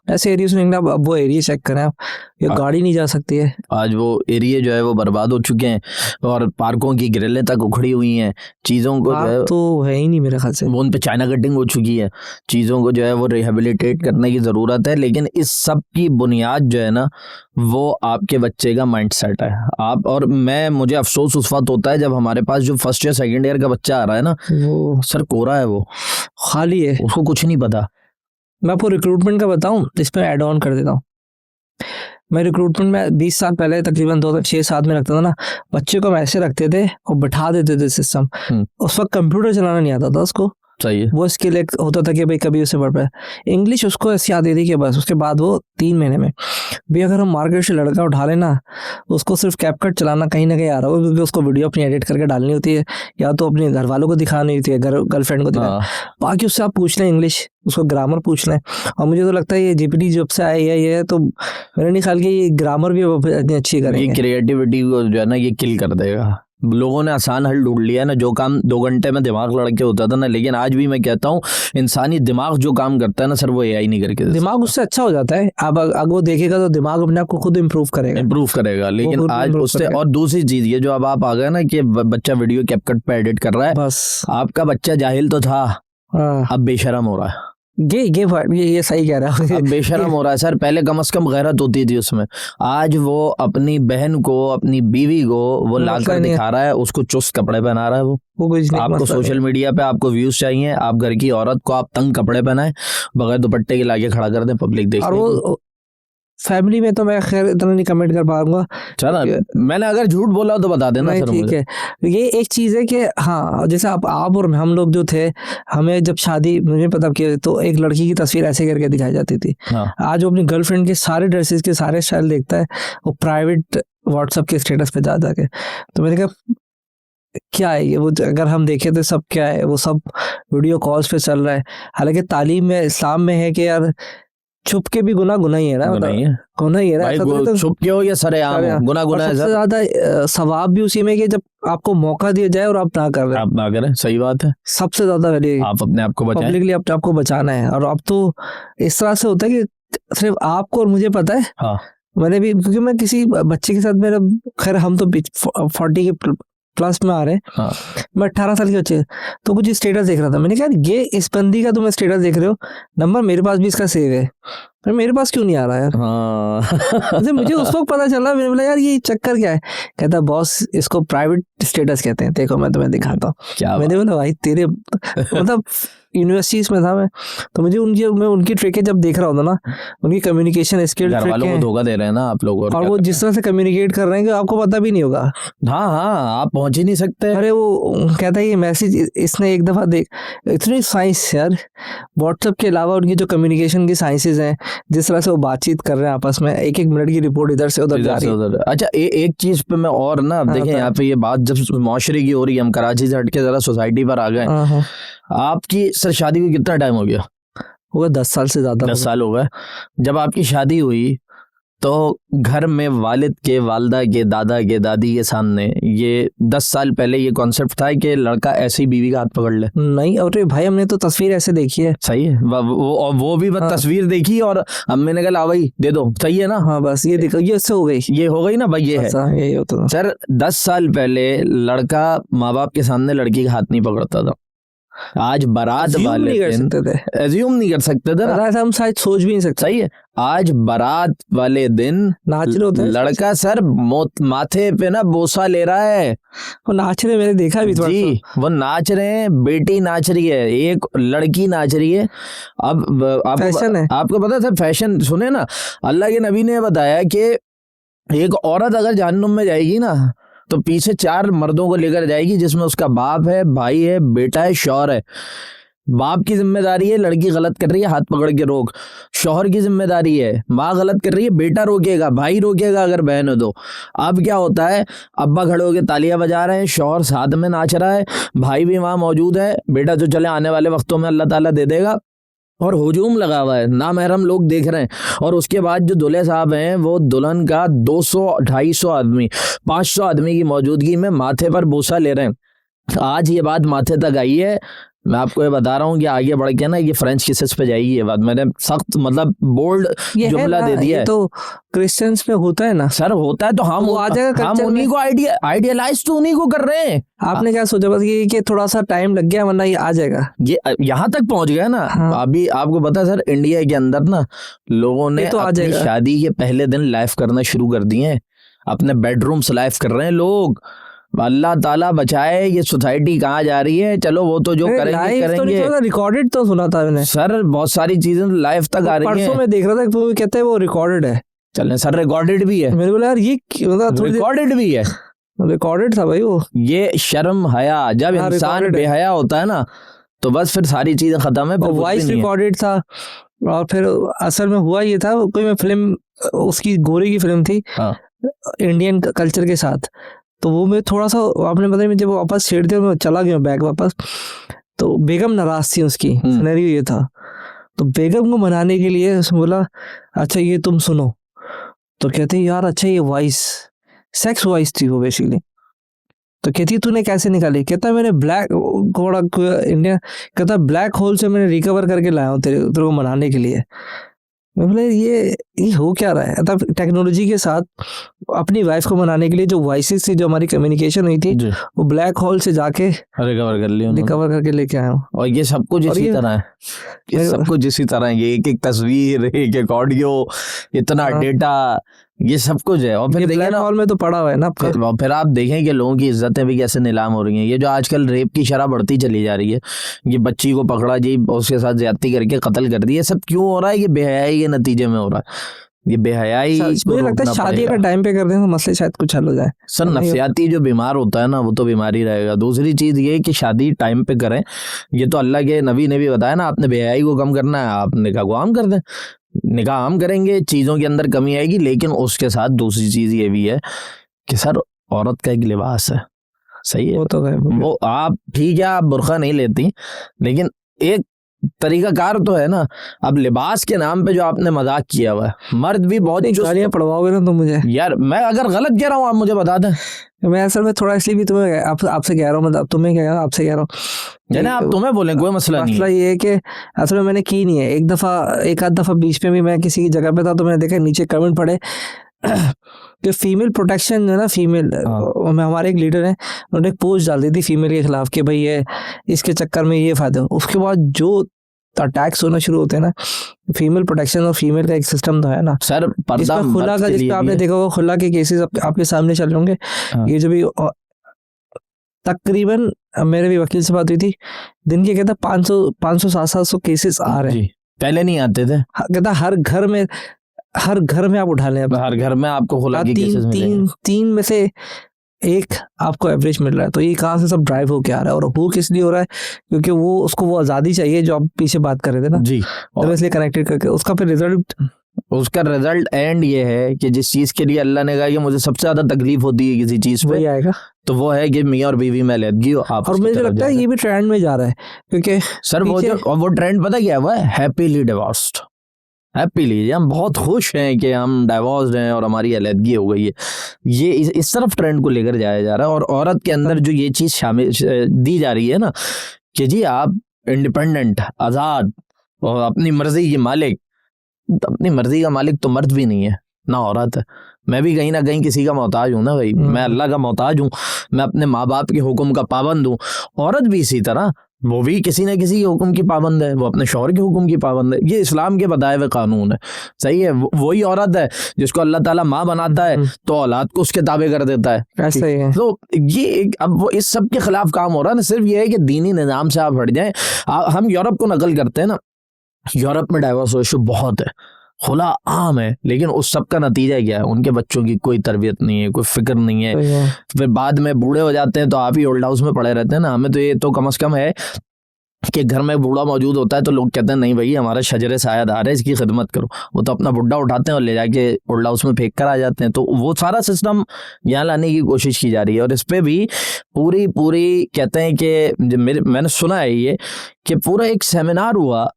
ऐसे एरिया सुनेंगे अब वो एरिया चेक करें आप, ये गाड़ी नहीं जा सकती है। आज वो एरिया जो है वो बर्बाद हो चुके हैं और पार्कों की ग्रिलें तक उखड़ी हुई हैं। चीज़ों को जो है तो है ही नहीं मेरे ख्याल से, वो उन पे चाइना कटिंग हो चुकी है। चीज़ों को जो है वो रिहेबिलिटेट करने की ज़रूरत है, लेकिन इस सब की बुनियाद जो है ना, वो आपके बच्चे का माइंड सेट है। आप और मैं, मुझे अफसोस उस वक्त होता है जब हमारे पास जो फर्स्ट ईयर सेकेंड ईयर का बच्चा आ रहा है ना, वो सर कोरा है, वो खाली है, उसको कुछ नहीं पता। मैं आपको रिक्रूटमेंट का बताऊं, इसमें ऐड ऑन कर देता हूँ। मैं रिक्रूटमेंट में 20 साल पहले तकरीबन 2006-7 में रखता था ना, बच्चे को हम ऐसे रखते थे और बिठा देते थे सिस्टम। उस वक्त कंप्यूटर चलाना नहीं आता था उसको, सही है। वो स्किल एक होता था कि भाई कभी उसे पढ़ पाए। इंग्लिश उसको ऐसी आती थी कि बस, उसके बाद वो 3 महीने में भी अगर हम मार्केट से लड़का उठा लेना, उसको सिर्फ कैपकट चलाना कहीं ना कहीं आ रहा हो, क्योंकि उसको वीडियो अपनी एडिट करके डालनी होती है, या तो अपने घर वालों को दिखानी होती है, गर्लफ्रेंड को दिखाना। बाकी उससे आप पूछ लें इंग्लिश, उसको ग्रामर पूछ लें। और मुझे तो लगता है ये जीपीटी जब से आई है ये, तो मेरे नहीं ख्याल कि ये ग्रामर भी इतनी अच्छी करेंगे। ये क्रिएटिविटी को जो है ना, ये किल कर देगा। लोगों ने आसान हल ढूंढ लिया ना, जो काम 2 घंटे में दिमाग लड़ के होता था ना, लेकिन आज भी मैं कहता हूँ इंसानी दिमाग जो काम करता है ना सर, वो एआई नहीं करके देता। दिमाग उससे अच्छा हो जाता है। अब अगर वो देखेगा तो दिमाग अपने आप को खुद इम्प्रूव करेगा, लेकिन आज उससे। और दूसरी चीज ये जो अब आप आ गए ना कि बच्चा वीडियो कैपकट पे एडिट कर रहा है, बस आपका बच्चा जाहिल तो था, अब बेशरम हो रहा है। ये सही कह रहा है। अब बेशरम हो रहा है सर। पहले कम से कम गैरत होती थी उसमें, आज वो अपनी बहन को, अपनी बीवी को वो लाकर दिखा रहा है, उसको चुस्त कपड़े पहना रहा है। वो कुछ नहीं, आपको सोशल मीडिया पे आपको व्यूज चाहिए, आप घर की औरत को आप तंग कपड़े पहनाए, बगैर दुपट्टे के लाके खड़ा कर दें, पब्लिक देख। और वो फैमिली में तो मैं खैर इतना नहीं कमेंट कर पाऊंगा। चला, मैंने अगर झूठ बोला तो बता देना सर। ठीक है, ये एक चीज़ है कि हाँ, जैसे आप और हम लोग जो थे, हमें जब शादी, मुझे पता कि तो एक लड़की की तस्वीर ऐसे करके दिखाई जाती थी। आज वो अपनी गर्लफ्रेंड के सारे ड्रेसेस के सारे स्टाइल देखता है, वो प्राइवेट व्हाट्सएप के स्टेटस पे जा जाके। तो मैंने कहा क्या है ये, वो अगर हम देखें तो सब क्या है, वो सब वीडियो कॉल्स पे चल रहा है। हालांकि तालीम में, इस्लाम में है कि यार छुप के भी गुनाह ही है ना, गुनाह ही है ना। छुप के हो या सरेआम हो, गुनाह है। सबसे ज्यादा सवाब भी उसी में कि जब आपको मौका दिया जाए और आप ना कर रहे, आप ना करें। सही बात है। सबसे ज्यादा वैल्यू आप अपने आप को बचाएं, पब्लिकली अपने आप को बचाना है। और अब तो इस तरह से होता है कि सिर्फ आपको और मुझे पता है। हाँ, मैंने भी, क्योंकि मैं किसी बच्चे के साथ, मेरा खैर हम तो 40 के प्लस में आ रहे हैं। हाँ। मैं 18 साल के बच्चे, तो कुछ स्टेटस देख रहा था, मैंने कहा ये इस बंदी का तुम्हें स्टेटस देख रहे हो, नंबर मेरे पास भी इसका सेव है, पर मेरे पास क्यों नहीं आ रहा यार। हाँ। मुझे उस वक्त पता चला, मैंने बोला यार ये चक्कर क्या है। कहता बॉस इसको प्राइवेट स्टेटस कहते हैं, देखो मैं तुम्हें दिखाता हूँ। मैंने बोला भाई तेरे मतलब यूनिवर्सिटीज में था मैं, तो मुझे उनकी ट्रिकें जब देख रहा होता ना, उनकी कम्युनिकेशन स्किल, घर वालों को धोखा दे रहे हैं ना आप लोग, और वो जिस तरह से कम्युनिकेट कर रहे हैं कि आपको पता भी नहीं होगा। हाँ, आप पहुंच ही नहीं सकते। अरे वो कहता है ये मैसेज इसने एक दफा देख, इतनी साइंस यार, व्हाट्सएप के अलावा उनकी जो कम्युनिकेशन की साइंसेज हैं, जिस तरह से वो बातचीत कर रहे हैं आपस में, 1-1 मिनट की रिपोर्ट इधर से उधर जा रही है। अच्छा, एक चीज पे मैं और ना, देखें यहाँ पे ये बात जब मुआशरे की हो रही है, हम कराची से हटके जरा सोसाइटी पर आ गए। आपकी सर शादी को कितना टाइम हो गया? हो गया 10 साल से ज्यादा। 10 साल हो गए। जब आपकी शादी हुई तो घर में वालिद के, वालदा के, दादा के, दादी के सामने ये 10 साल पहले ये कॉन्सेप्ट था कि लड़का ऐसी बीवी का हाथ पकड़ ले? नहीं, और भाई हमने तो तस्वीर ऐसे देखी है। सही है, वो भी बस तस्वीर देखी और अम्मी ने कहा भाई दे दो, सही है ना। हाँ बस ये देखो, ये इससे हो गई, ये हो गई ना भाई, ये है यही होता। सर 10 साल पहले लड़का माँ बाप के सामने लड़की का हाथ नहीं पकड़ता था। आज बारात Assume वाले नहीं कर दिन सकते थे, एज्यूम नहीं कर सकते थे ना। ऐसा हम शायद सोच भी नहीं सकते। सही है। आज बारात वाले दिन नाच रहे होते हैं, लड़का सर माथे पे ना बोसा ले रहा है वो नाच रहे, मैंने देखा भी थोड़ा जी, वो नाच रहे हैं, बेटी नाच रही है, एक लड़की नाच रही है। अब फैशन है। आपको पता था फैशन, सुने ना, अल्लाह के नबी ने बताया कि एक औरत अगर जहन्नुम में जाएगी ना तो पीछे 4 मर्दों को लेकर जाएगी, जिसमें उसका बाप है, भाई है, बेटा है, शौहर है। बाप की जिम्मेदारी है, लड़की गलत कर रही है हाथ पकड़ के रोक। शौहर की जिम्मेदारी है, माँ गलत कर रही है, बेटा रोकेगा, भाई रोकेगा अगर बहन हो तो। अब क्या होता है, अब्बा खड़े होकर तालियां बजा रहे हैं, शौहर साथ में नाच रहा है, भाई भी वहां मौजूद है, बेटा जो चले आने वाले वक्तों में अल्लाह ताला दे देगा, और हुजूम लगा हुआ है, नामहरम लोग देख रहे हैं। और उसके बाद जो दूल्हे साहब हैं वो दुल्हन का 200-250 आदमी 500 आदमी की मौजूदगी में माथे पर बोसा ले रहे हैं। आज ये बात माथे तक आई है। मैं आपको ये बता रहा हूँ कि आगे बढ़ के ना ये फ्रेंच किसेस पे जाएगी ये बात। मैंने सख्त मतलब बोल्ड जुमला दे दिया है। तो क्रिश्चियंस में होता है ना सर, होता है तो हम वो आ जाएगा हम culture उन्हीं में। को आइडियलाइज तो उन्हीं को कर रहे हैं। आपने क्या सोचा बस ये कि थोड़ा सा टाइम लग गया वरना ये आ जाएगा। ये यहाँ तक पहुंच गया ना। हाँ। अभी आपको पता है सर, इंडिया के अंदर ना लोगों ने ये तो आ अपनी जाएगा। शादी के पहले दिन लाइव करना शुरू कर दिए हैं, अपने बेडरूम्स लाइव कर रहे हैं लोग। अल्लाह ताला बचाए, ये सोसाइटी कहाँ जा रही है। चलो वो तो जो करेंगे लाइव तो नहीं करेंगे सुना, रिकॉर्डेड तो सुना था मैंने। सर, बहुत सारी चीजें लाइव तक आ रही परसों हैं। में देख रहा था तो कहते हैं वो रिकॉर्डेड है। चलें सर, रिकॉर्डेड भी है, मेरे को लगा यार ये मतलब थोड़ी रिकॉर्डेड भी है। रिकॉर्डेड था भाई वो। ये शर्म हया, जब हाँ, इंसान recorded है। बेहया होता है ना तो बस फिर सारी चीजें खत्म है, फिर कुछ भी वॉइस नहीं है। रिकॉर्डेड था। और फिर असल में हुआ ये था, कोई मैं फिल्म, उसकी गोरे की फिल्म थी हाँ। इंडियन कल्चर के साथ। तो वो मैं थोड़ा सा, आपने बताया, मैं जब वापस छेड़ दिया मैं चला गया बैग वापस। तो बेगम नाराज थी, उसकी सिनेरियो ये था। तो बेगम को मनाने के लिए उसने बोला अच्छा ये तुम सुनो। तो कहते यार अच्छा ये वॉइस सेक्स वॉइस थी वो बेसिकली। तो कहती तूने कैसे निकाली? कहता मैंने ब्लैक थोड़ा इंडिया, कहता ब्लैक होल से मैंने रिकवर करके लाया हूँ तेरे को मनाने के लिए। मैं बोला ये हो क्या रहा है? तब टेक्नोलॉजी के साथ अपनी वाइफ को मनाने के लिए जो वॉइसेस थी, जो हमारी कम्युनिकेशन हुई थी, जी, वो ब्लैक होल से जाके रिकवर कर लिया उन्होंने। रिकवर करके लेके आया हूँ। और ये सब कुछ और इसी ये- तरह है, ये सब कुछ इसी तरह है। ये एक तस्वीर, एक ऑडियो, इतना हाँ। डेटा, ये सब कुछ है। और फिर ये देखिए ब्लैक ना, होल में तो पड़ा हुआ है ना आपका। फिर आप देखें कि लोगों की इज्जतें भी कैसे नीलाम हो रही हैं। ये जो आजकल रेप की शरह बढ़ती चली जा रही है, ये बच्ची को पकड़ा जी, उसके साथ ज्यादती करके कत्ल कर दिया, सब क्यों हो रहा है? ये बेहयाई के नतीजे में हो रहा है। ये बेहयाई को मुझे लगता है रोकना शादी पड़ेगा। अगर टाइम पे कर दें तो मसले शायद कुछ हल हो जाए। सर, नफसियाती जो बीमार होता है ना वो तो बीमार ही रहेगा। दूसरी चीज ये है कि शादी टाइम पे करें। ये तो अल्लाह के नबी ने भी बताया ना, आपने बेहयाई को कम करना है, आप निकाह को आम कर दें। निकाह आम करेंगे, चीजों के अंदर कमी आएगी। लेकिन उसके साथ दूसरी चीज ये भी है कि सर, औरत का एक लिबास है, सही है, वो तो है। वो आप ठीक है, आप बुर्का नहीं लेती, लेकिन एक तरीका कार तो है ना। अब लिबास के नाम पे जो आपने मजाक किया हुआ है, मर्द भी बहुत गालियां पड़वाओगे ना तो मुझे, यार, मैं अगर गलत कह रहा हूँ आप मुझे बता दें। मैं असल में थोड़ा इसलिए भी तुम्हें आपसे कह रहा हूँ, मतलब तुम्हें क्या कह रहा हूँ, आपसे कह रहा हूँ। यानी आप तुम्हें बोलें, कोई मसला नहीं मसला है। ये है कि असल में मैंने की नहीं है। एक आध दफा बीच में भी मैं किसी की जगह पे था तो मैंने देखा नीचे कमेंट पड़े कि फीमेल प्रोटेक्शन जो है ना, फीमेल, हमारे एक लीडर हैं, उन्होंने एक पोस्ट डाल दी थी फीमेल के खिलाफ कि भाई ये इसके चक्कर में ये फायदा। उसके बाद जो अटैक्स होना शुरू होते हैं ना, फीमेल प्रोटेक्शन और फीमेल का एक सिस्टम तो है ना सर, पर्दा जिसमें खुला मर्द का, के जिसपे लिए आपने भी देखा होगा खुला के केसेस आपके सामने चल रहे होंगे। हाँ। ये जो भी तकरीबन मेरे भी वकील से बात हुई थी, दिन के कहता 500-700 केसेस आ रहे हैं। जी, पहले नहीं आते थे। कहता हर घर में आप उठा लें, अब हर घर में आपको खुला के केसेस मिलेंगे। तीन में से एक आपको एवरेज मिल रहा है। तो ये कहाँ से सब ड्राइव होके आ रहा है? और वो किस लिए हो रहा है? क्योंकि उसको वो आज़ादी चाहिए जो आप पीछे बात कर रहे थे ना जी, तो इसलिए कनेक्टेड करके उसका फिर रिजल्ट, उसका रिजल्ट एंड ये है कि जिस चीज के लिए अल्लाह ने कहा कि मुझे सबसे ज्यादा तकलीफ होती है किसी चीज पे, वही आएगा। तो वो है कि मियां और बीवी में अलहदगी हो। आप और उसकी मुझे तरफ लगता है जा ये भी ट्रेंड में जा रहा है, क्योंकि सर वो पीछे- जो वो ट्रेंड पता क्या हुआ है? Happily divorced. हैप्पीली हम बहुत खुश हैं कि हम डाइवोर्स्ड हैं और हमारी अलहदगी हो गई है। ये इस तरफ ट्रेंड को लेकर जाया जा रहा है। और औरत के अंदर जो ये चीज शामिल दी जा रही है ना कि जी आप इंडिपेंडेंट, आजाद और अपनी मर्जी की मालिक। अपनी मर्जी का मालिक तो मर्द भी नहीं है ना औरत है। मैं भी कहीं ना कहीं किसी का मोहताज हूं ना भाई, मैं अल्लाह का मोहताज हूँ, मैं अपने माँ बाप के हुक्म का पाबंद हूँ। औरत भी इसी तरह वो भी किसी न किसी के हुक्म की पाबंद है, वो अपने शौहर के हुक्म की पाबंद है। ये इस्लाम के बताए हुए कानून है, सही है। वही औरत है जिसको अल्लाह ताला माँ बनाता है तो औलाद को उसके ताबे कर देता है, ऐसा ही है। तो ये अब वो इस सब के खिलाफ काम हो रहा है ना। सिर्फ ये है कि दीनी निज़ाम से आप हट जाएं। हम यूरोप को नकल करते हैं ना, यूरोप में डाइवोर्स रेशो बहुत है, खुला आम है, लेकिन उस सब का नतीजा क्या है? उनके बच्चों की कोई तरबियत नहीं है, कोई फिक्र नहीं है, फिर बाद में बूढ़े हो जाते हैं तो आप ही ओल्ड हाउस में पड़े रहते हैं ना। हमें तो ये तो कम से कम है कि घर में बूढ़ा मौजूद होता है तो लोग कहते हैं नहीं भाई हमारा शजरे सायादार है, इसकी खिदमत करो। वो तो अपना बुड्ढा उठाते हैं और ले जाके ओल्ड हाउस में फेंक कर आ जाते हैं। तो वो सारा सिस्टम यहाँ लाने की कोशिश की जा रही है। और इस पे भी पूरी कहते हैं कि मैंने सुना है ये कि पूरा एक सेमिनार हुआ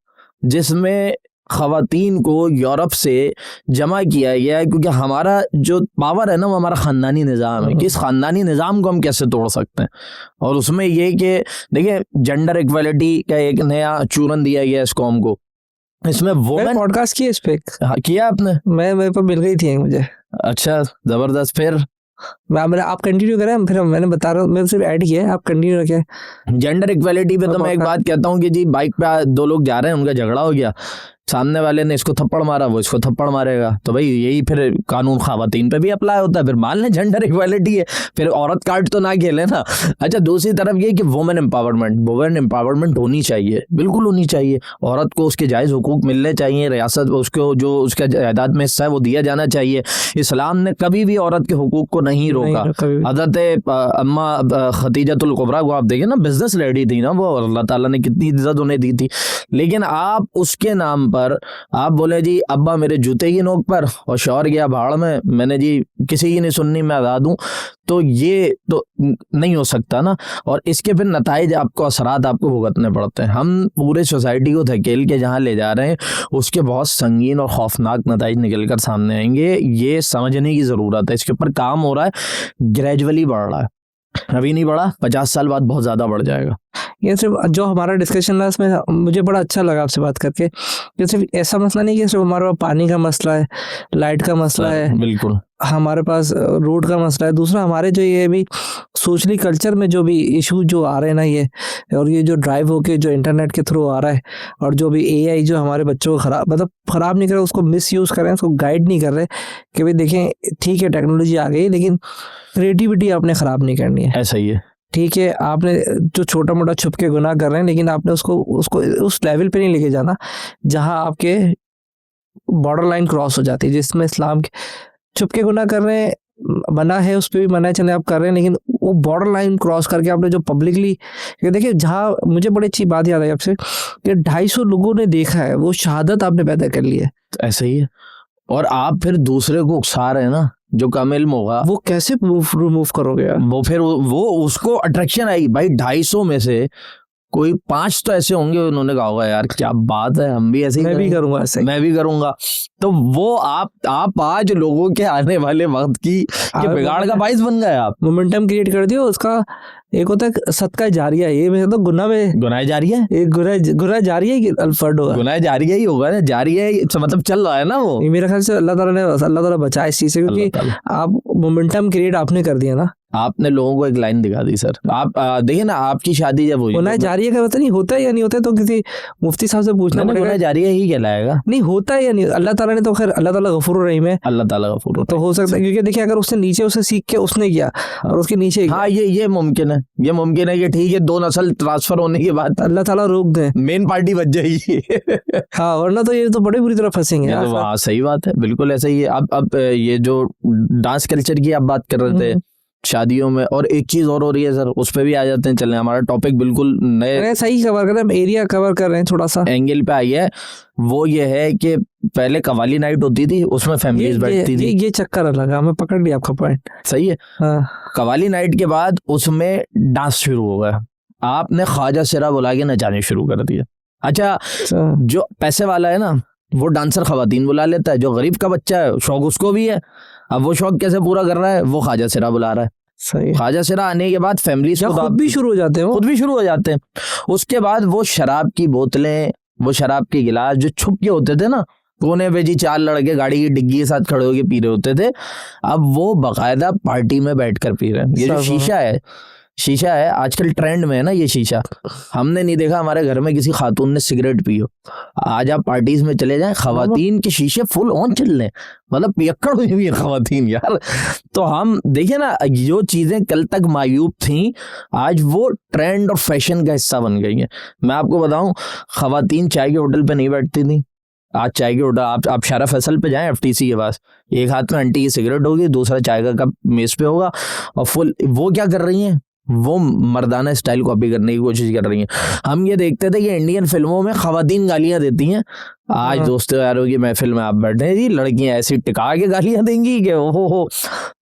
जिसमें ख़वातीन को यूरोप से जमा किया गया है, क्योंकि हमारा जो पावर है ना वो हमारा ख़ानदानी निज़ाम है कि इस ख़ानदानी निज़ाम को हम कैसे तोड़ सकते हैं। और उसमें ये कि देखिए जेंडर इक्वलिटी का एक नया चूरन दिया गया इस कौम को। इसमें वुमेन पॉडकास्ट किया इस पे? हाँ, किया आपने? मेरे पर मिल गई थी मुझे। अच्छा, ज़बरदस्त। फिर आप कंटिन्यू करें, फिर मैंने बता रहा हूँ, मैंने सिर्फ ऐड किया है, आप कंटिन्यू रखें। जेंडर इक्वलिटी पे तो मैं एक बात कहता हूँ कि जी बाइक पे दो लोग जा रहे हैं, उनका झगड़ा हो गया, सामने वाले ने इसको थप्पड़ मारा, वो इसको थप्पड़ मारेगा, तो भाई यही फिर कानून ख़वातीन पे भी अप्लाई होता है। फिर मान लें जेंडर इक्वालिटी है, फिर औरत कार्ड तो ना खेले ना। अच्छा, दूसरी तरफ ये कि वुमेन एम्पावरमेंट होनी चाहिए, बिल्कुल होनी चाहिए। औरत को उसके जायज़ हुकूक मिलने चाहिए, रियासत उसको जो उसका जायदाद में हिस्सा है वो दिया जाना चाहिए। इस्लाम ने कभी भी औरत के हुकूक को नहीं रोका। हज़रत अम्मा खदीजतुल कुबरा को आप देखें ना, बिजनेस लेडी थी ना वो, अल्लाह ताला ने कितनी इज्जत उन्हें दी थी। लेकिन आप उसके नाम पर आप बोले जी अब्बा मेरे जूते की नोक पर और शौहर गया भाड़ में, मैंने जी किसी की नहीं सुननी, मैं आज़ाद हूँ, तो ये तो नहीं हो सकता ना। और इसके फिर नताइज आपको, असरात आपको भुगतने पड़ते हैं। हम पूरे सोसाइटी को धकेल के जहाँ ले जा रहे हैं उसके बहुत संगीन और खौफनाक नताइज निकल कर सामने आएंगे। ये समझने की ज़रूरत है, इसके ऊपर काम हो रहा है, ग्रेजुअली बढ़ रहा है, अभी नहीं बढ़ा, 50 साल बाद बहुत ज़्यादा बढ़ जाएगा। ये सिर्फ जो हमारा डिस्कशन है उसमें मुझे बड़ा अच्छा लगा आपसे बात करके। ये सिर्फ ऐसा मसला नहीं कि सिर्फ हमारे पास पानी का मसला है, लाइट का मसला है, बिल्कुल हमारे पास रोड का मसला है। दूसरा हमारे जो ये भी सोशली कल्चर में जो भी इशू जो आ रहे हैं ना, ये और ये जो ड्राइव होके जो इंटरनेट के थ्रू आ रहा है, और जो भी एआई जो हमारे बच्चों को ख़राब नहीं कर रहे, उसको मिस यूज़ कर रहे हैं, उसको गाइड नहीं कर रहे कि भाई देखें ठीक है टेक्नोलॉजी आ गई लेकिन क्रिएटिविटी आपने ख़राब नहीं करनी है। ऐसा ही है, ठीक है, आपने जो छोटा मोटा छुप के गुनाह कर रहे हैं, लेकिन आपने उसको उस लेवल पे नहीं लेके जाना जहां आपके बॉर्डर लाइन क्रॉस हो जाती है, जिसमें इस्लाम के छुप के गुनाह कर रहे हैं मना है, उस पर भी मना है, चले आप कर रहे हैं, लेकिन वो बॉर्डर लाइन क्रॉस करके आपने जो पब्लिकली देखिए, जहाँ मुझे बड़ी अच्छी बात याद आई आपसे कि 250 लोगों ने देखा है, वो शहादत आपने पैदा कर ली है। ऐसा ही है। और आप फिर दूसरे को उकसा रहे हैं ना, जो कम इल्म होगा वो कैसे रिमूव करोगे यार? वो फिर वो उसको अट्रैक्शन आई भाई, 250 में से कोई 5 तो ऐसे होंगे उन्होंने कहा होगा यार क्या बात है, हम भी ऐसे ही मैं भी करूंगा, ऐसे मैं भी करूंगा। तो वो आप आज लोगों के आने वाले वक्त की बिगाड़ का बाइस बन गए, आप मोमेंटम क्रिएट कर दियो। उसका एक होता है सदका जारिया, ये में तो गुनाह जारिया है, एक गुनाह जारिया ही अल्फर्ड होगा, गुनाह जारिया ही होगा ना, जारिया ही मतलब चल रहा है ना वो। मेरे ख्याल से अल्लाह ताला बचाए इस चीज से, क्योंकि आप मोमेंटम क्रिएट आपने कर दिया ना, आपने लोगों को एक लाइन दिखा दी सर। आप देखिए ना, आपकी शादी जब हुई, गुनाह जारिया का पता नहीं होता है या नहीं होता है, तो किसी मुफ्ती साहब से पूछना पड़ेगा। गुनाह जारिया ही कहलाएगा, नहीं होता है या नहीं। अल्लाह ताला ने तो खैर, अल्लाह ताला गफूर रहीम है, अल्लाह ताला गफूर तो हो सकता है, क्योंकि देखिए अगर उसने नीचे उसे सीख के उसने किया और उसके नीचे, हाँ ये मुमकिन है, ये मुमकिन है कि ठीक है 2 नस्ल ट्रांसफर होने के बाद अल्लाह ताला रोक दे, मेन पार्टी बच जाएगी। हाँ, वरना तो ये तो बड़ी बुरी तरह फंसेंगे। तो हाँ सही बात है, बिल्कुल ऐसा ही है। अब ये जो डांस कल्चर की आप बात कर रहे थे शादियों में, और एक चीज और हो रही है सर, उस पे भी आ जाते हैं, चलें हमारा टॉपिक बिल्कुल नए सही कवर कर रहे हैं, एरिया कवर कर रहे हैं, थोड़ा सा एंगल पे आई है। वो ये है कि पहले कवाली नाइट होती थी, उसमें फैमिलीज बैठती थी, ये चक्कर अलग, हमें पकड़ लिया आपका पॉइंट, सही है। हाँ। कवाली नाइट के बाद उसमें डांस शुरू हो गया, आपने ख्वाजा सिरा बुला के नचाने शुरू कर दिया। अच्छा, जो पैसे वाला है ना वो डांसर खवातीन बुला लेता है, जो गरीब का बच्चा है शौक उसको भी है, अब वो शौक कैसे पूरा कर रहा है, वो ख्वाजा सिरा बुला रहा है। सही, ख्वाजा सिरा आने के बाद फैमिली खुद भी शुरू हो जाते हैं, खुद भी शुरू हो जाते हैं। उसके बाद वो शराब की बोतलें, वो शराब के गिलास जो छुप के होते थे ना कोने पे, जी 4 लड़के गाड़ी की डिग्गी के साथ खड़े होके पी रहे होते थे, अब वो बाकायदा पार्टी में बैठकर पी रहे हैं। ये जो शीशा है, शीशा है आजकल ट्रेंड में है ना ये शीशा। हमने नहीं देखा हमारे घर में किसी खातून ने सिगरेट पी हो। आज आप पार्टीज में चले जाएं, खवातीन के शीशे फुल ऑन चल रहे हैं, मतलब पियक्कड़ हुई हुई है खवातीन यार। तो हम देखिए ना, जो चीजें कल तक मायूब थी आज वो ट्रेंड और फैशन का हिस्सा बन गई हैं। मैं आपको बताऊं, खवातीन चाय के होटल पे नहीं बैठती थी, आज चाय के होटल आप शारा फैसल पे जाएं एफटीसी के पास, एक हाथ में आंटी की सिगरेट होगी, दूसरा चाय का कप मेज पे होगा और फुल वो क्या कर रही हैं, वो मर्दाना स्टाइल कॉपी करने की कोशिश कर रही हैं। हम ये देखते थे कि इंडियन फिल्मों में खवातीन गालियां देती हैं, आज दोस्तों यारों की महफिल में आप बैठे हैं जी, लड़कियां ऐसी टिका के गालियां देंगी कि ओहो।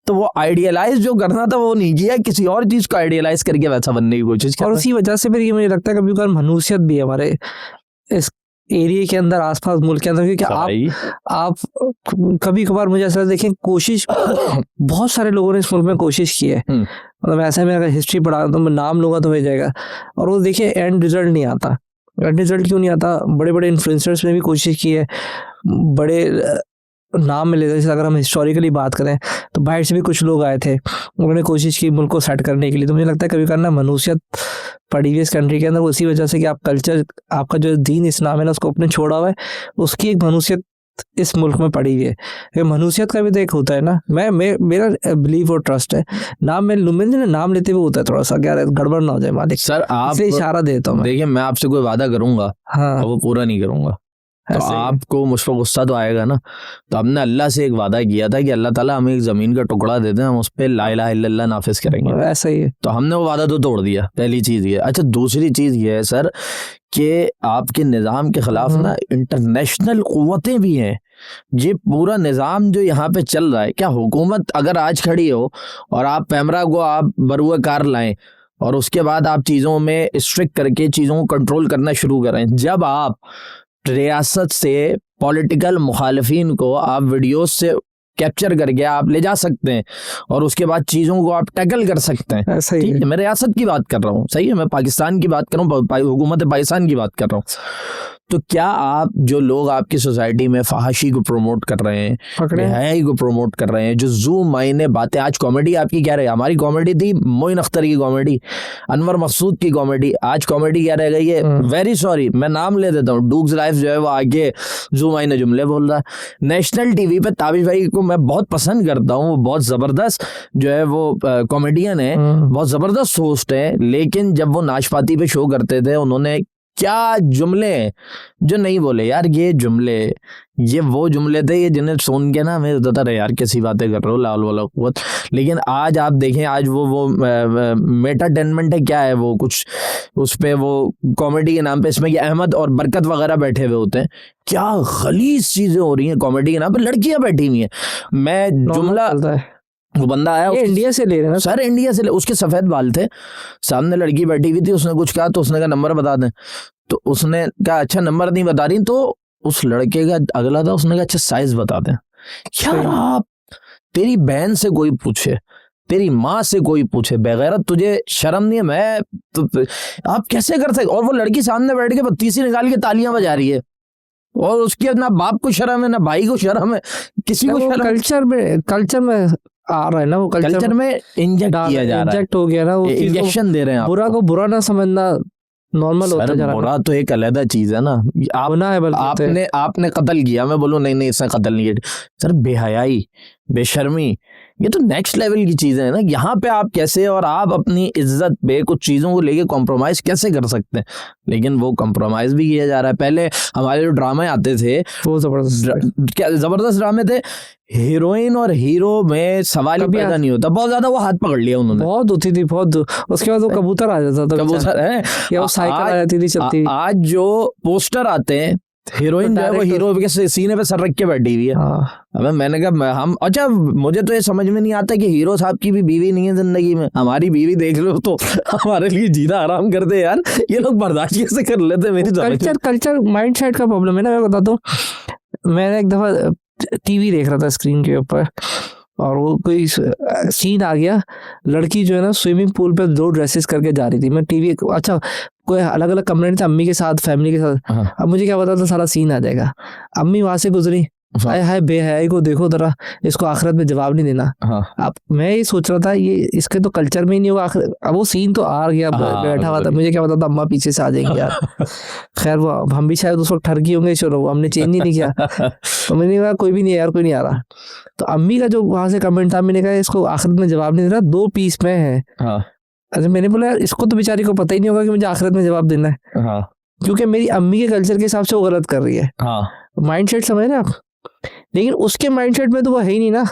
तो वो आइडियलाइज जो करना था वो नहीं किया, किसी और चीज को आइडियलाइज करके वैसा बनने की कोशिश कर। और उसी वजह से फिर ये मुझे लगता है कभी कभार मनुष्यत भी है हमारे इस एरिया के अंदर, आसपास मुल्क के अंदर, क्योंकि आप कभी कभार मुझे ऐसा देखें, कोशिश बहुत सारे लोगों ने इस मुल्क में कोशिश की है, मतलब ऐसे में अगर हिस्ट्री पढ़ा तो मैं नाम लूंगा तो हो जाएगा, और वो देखिए एंड रिजल्ट नहीं आता। एंड रिजल्ट क्यों नहीं आता? बड़े बड़े इन्फ्लुएंसर्स ने भी कोशिश की है, बड़े नाम में लेते, जैसे अगर हम हिस्टोरिकली बात करें तो बाहर से भी कुछ लोग आए थे, उन्होंने कोशिश की मुल्क को सेट करने के लिए। तो मुझे लगता है कभी करना मनुष्यत पड़ी हुई इस कंट्री के अंदर, उसी वजह से कि आप कल्चर, आपका जो दीन इस्लाम है ना उसको अपने छोड़ा हुआ है, उसकी एक मनुष्यत इस मुल्क में पड़ी हुई है। मनुष्यत का भी तो एक होता है ना, मेरा बिलीव और ट्रस्ट है, नाम मैंने नाम लेते हुए होता है थोड़ा सा क्या गड़बड़ ना हो जाए मालिक सर, आप इशारा देता हूँ। देखिए मैं आपसे कोई वादा करूंगा, हाँ, वो पूरा नहीं करूंगा तो आपको मुझ पर गुस्सा तो आएगा ना। तो हमने अल्लाह से एक वादा किया था कि अल्लाह ताला हमें एक जमीन का टुकड़ा दे दें, हम उस पर ला इलाहा इल्लल्लाह नाफिज करेंगे। ऐसा ही है। तो हमने वो वादा तो तोड़ दिया, पहली चीज ये। अच्छा, दूसरी चीज ये है सर कि आपके निज़ाम के खिलाफ ना इंटरनेशनल कुव्वतें भी हैं। ये पूरा निज़ाम जो यहाँ पे चल रहा है, क्या हुकूमत अगर आज खड़ी हो और आप पैमरा को आप बरुए कार लाएं और उसके बाद आप चीज़ों में स्ट्रिक्ट करके चीज़ों को कंट्रोल करना शुरू करें, जब आप रियासत से पॉलिटिकल मुखालिफिन को आप वीडियोस से कैप्चर करके आप ले जा सकते हैं और उसके बाद चीज़ों को आप टैकल कर सकते हैं, ठीक है। मैं रियासत की बात कर रहा हूँ, सही है, मैं पाकिस्तान की बात कर रहा हूँ, हुकूमत पाकिस्तान की बात कर रहा हूँ। तो क्या आप जो लोग आपकी सोसाइटी में फहाशी को प्रमोट कर रहे हैं, बेहयाई को प्रमोट कर रहे हैं, जो जू मायने बातें, आज कॉमेडी आपकी क्या रही, हमारी कॉमेडी थी मोइन अख्तर की कॉमेडी, अनवर मकसूद की कॉमेडी, आज कॉमेडी क्या रह गई है, वेरी सॉरी मैं नाम ले देता हूँ, डूग्स लाइफ जो है वो आगे जू मायने जुमले बोल रहा है। नेशनल टीवी पे ताबिश भाई को मैं बहुत पसंद करता हूँ, वो बहुत ज़बरदस्त जो है वो कॉमेडियन है, बहुत ज़बरदस्त होस्ट है, लेकिन जब वो नाशपाती पे शो करते थे उन्होंने क्या जुमले जो नहीं बोले यार, ये जुमले, ये वो जुमले थे ये जिन्हें सुन के ना मैं होता था यार कैसी बातें कर रहे हो लाल वाला कुव्वत। लेकिन आज आप देखें, आज वो मेटाटेनमेंट है, क्या है वो, कुछ उस पे वो कॉमेडी के नाम पे इसमें कि अहमद और बरकत वगैरह बैठे हुए होते हैं, क्या गलीज चीजें हो रही हैं कॉमेडी के नाम पे, लड़कियां बैठी हुई हैं। मैं जुमला, वो बंदा आया, इंडिया से ले रहे हैं सर, इंडिया से ले, उसके सफेद बाल थे, सामने लड़की बैठी हुई थी, उसने कुछ कहा तो उसने कहा नंबर बता दें, तो उसने कहा अच्छा नंबर नहीं बता रही, तो उस लड़के का अगला था, उसने कहा अच्छा साइज बता दें। यार आप, तेरी बहन से कोई पूछे, तेरी माँ से कोई पूछे, बगैरत तुझे शर्म नहीं है? मैं तो आप कैसे कर सकते? और वो लड़की सामने बैठ के बत्तीसी निकाल के तालियां बजा रही है और उसके ना बाप को शर्म है ना भाई को शर्म है, किसी को शर्म। कल्चर में आ रहा है ना, वो कल्चर में इंजेक्ट किया जा रहा है, इंजेक्ट हो गया ना, वो इंजेक्शन दे रहे हैं। बुरा को बुरा ना समझना नॉर्मल होता जा रहा है। बुरा तो एक अलग चीज है ना, आपने कत्ल किया, मैं बोलूं नहीं इसने कत्ल नहीं किया, सर बेहयाई बेशर्मी, ये तो नेक्स्ट लेवल की चीजें हैं ना। यहाँ पे आप कैसे, और आप अपनी इज्जत पे कुछ चीजों को लेके कॉम्प्रोमाइज कैसे कर सकते हैं, लेकिन वो कॉम्प्रोमाइज भी किया जा रहा है। पहले हमारे जो ड्रामे आते थे वो जबरदस्त ड्रामे थे, हीरोइन और हीरो में सवाल ही पैदा नहीं होता, बहुत ज्यादा वो हाथ पकड़ लिया उन्होंने, बहुत होती थी बहुत, उसके बाद वो कबूतर आ जाता था, कबूतर है या वो साइकिल आ जाती थी चलती। आज जो पोस्टर आते हैं, हीरोइन जो है वो हीरो के सीने पे सर रख के बैठी हुई है। अबे मैंने कहा हम, अच्छा मुझे तो ये समझ में नहीं आता कि हीरो साहब की भी बीवी नहीं है जिंदगी में, हमारी बीवी देख लो तो हमारे लिए जीना आराम कर दे यार, ये लोग बर्दाश्त कैसे कर लेते? मेरी कल्चर माइंड सेट का प्रॉब्लम है ना। मैं बताता हूँ, मैंने एक दफा टीवी देख रहा था स्क्रीन के ऊपर, और वो कोई सीन आ गया, लड़की जो है ना स्विमिंग पूल पे 2 ड्रेसेस करके जा रही थी। मैं टीवी, अच्छा कोई अलग अलग कमरे में था, अम्मी के साथ फैमिली के साथ। अब मुझे क्या पता था सारा सीन आ जाएगा। अम्मी वहां से गुजरी, हाय हाय बेहयाई को देखो जरा, इसको आखिरत में जवाब नहीं देना। हाँ अब मैं ये सोच रहा था ये इसके तो कल्चर में ही नहीं होगा आखिर। अब वो सीन तो आ गया, हाँ, बैठा हुआ था, बिल्कुल। मुझे क्या पता था अम्मा पीछे से आ जाएंगे यार। खैर वो हम भी शायद उस वक्त ठरकी होंगे, चलो हमने चेंज ही नहीं किया। तो मैंने कहा कोई भी नहीं है यार, कोई नहीं आ रहा। तो अम्मी का जो वहां से कमेंट था, मैंने कहा इसको आखिरत में जवाब नहीं देना, 2 पीस में है। हाँ अरे मैंने बोला यार इसको तो बेचारी को पता ही नहीं होगा कि मुझे आखिरत में जवाब देना है, हाँ क्योंकि मेरी अम्मी के कल्चर के हिसाब से वो गलत कर रही है। हाँ। माइंडसेट समझ रहे हैं आप? लेकिन उसके माइंडसेट में तो वो है ही नहीं ना।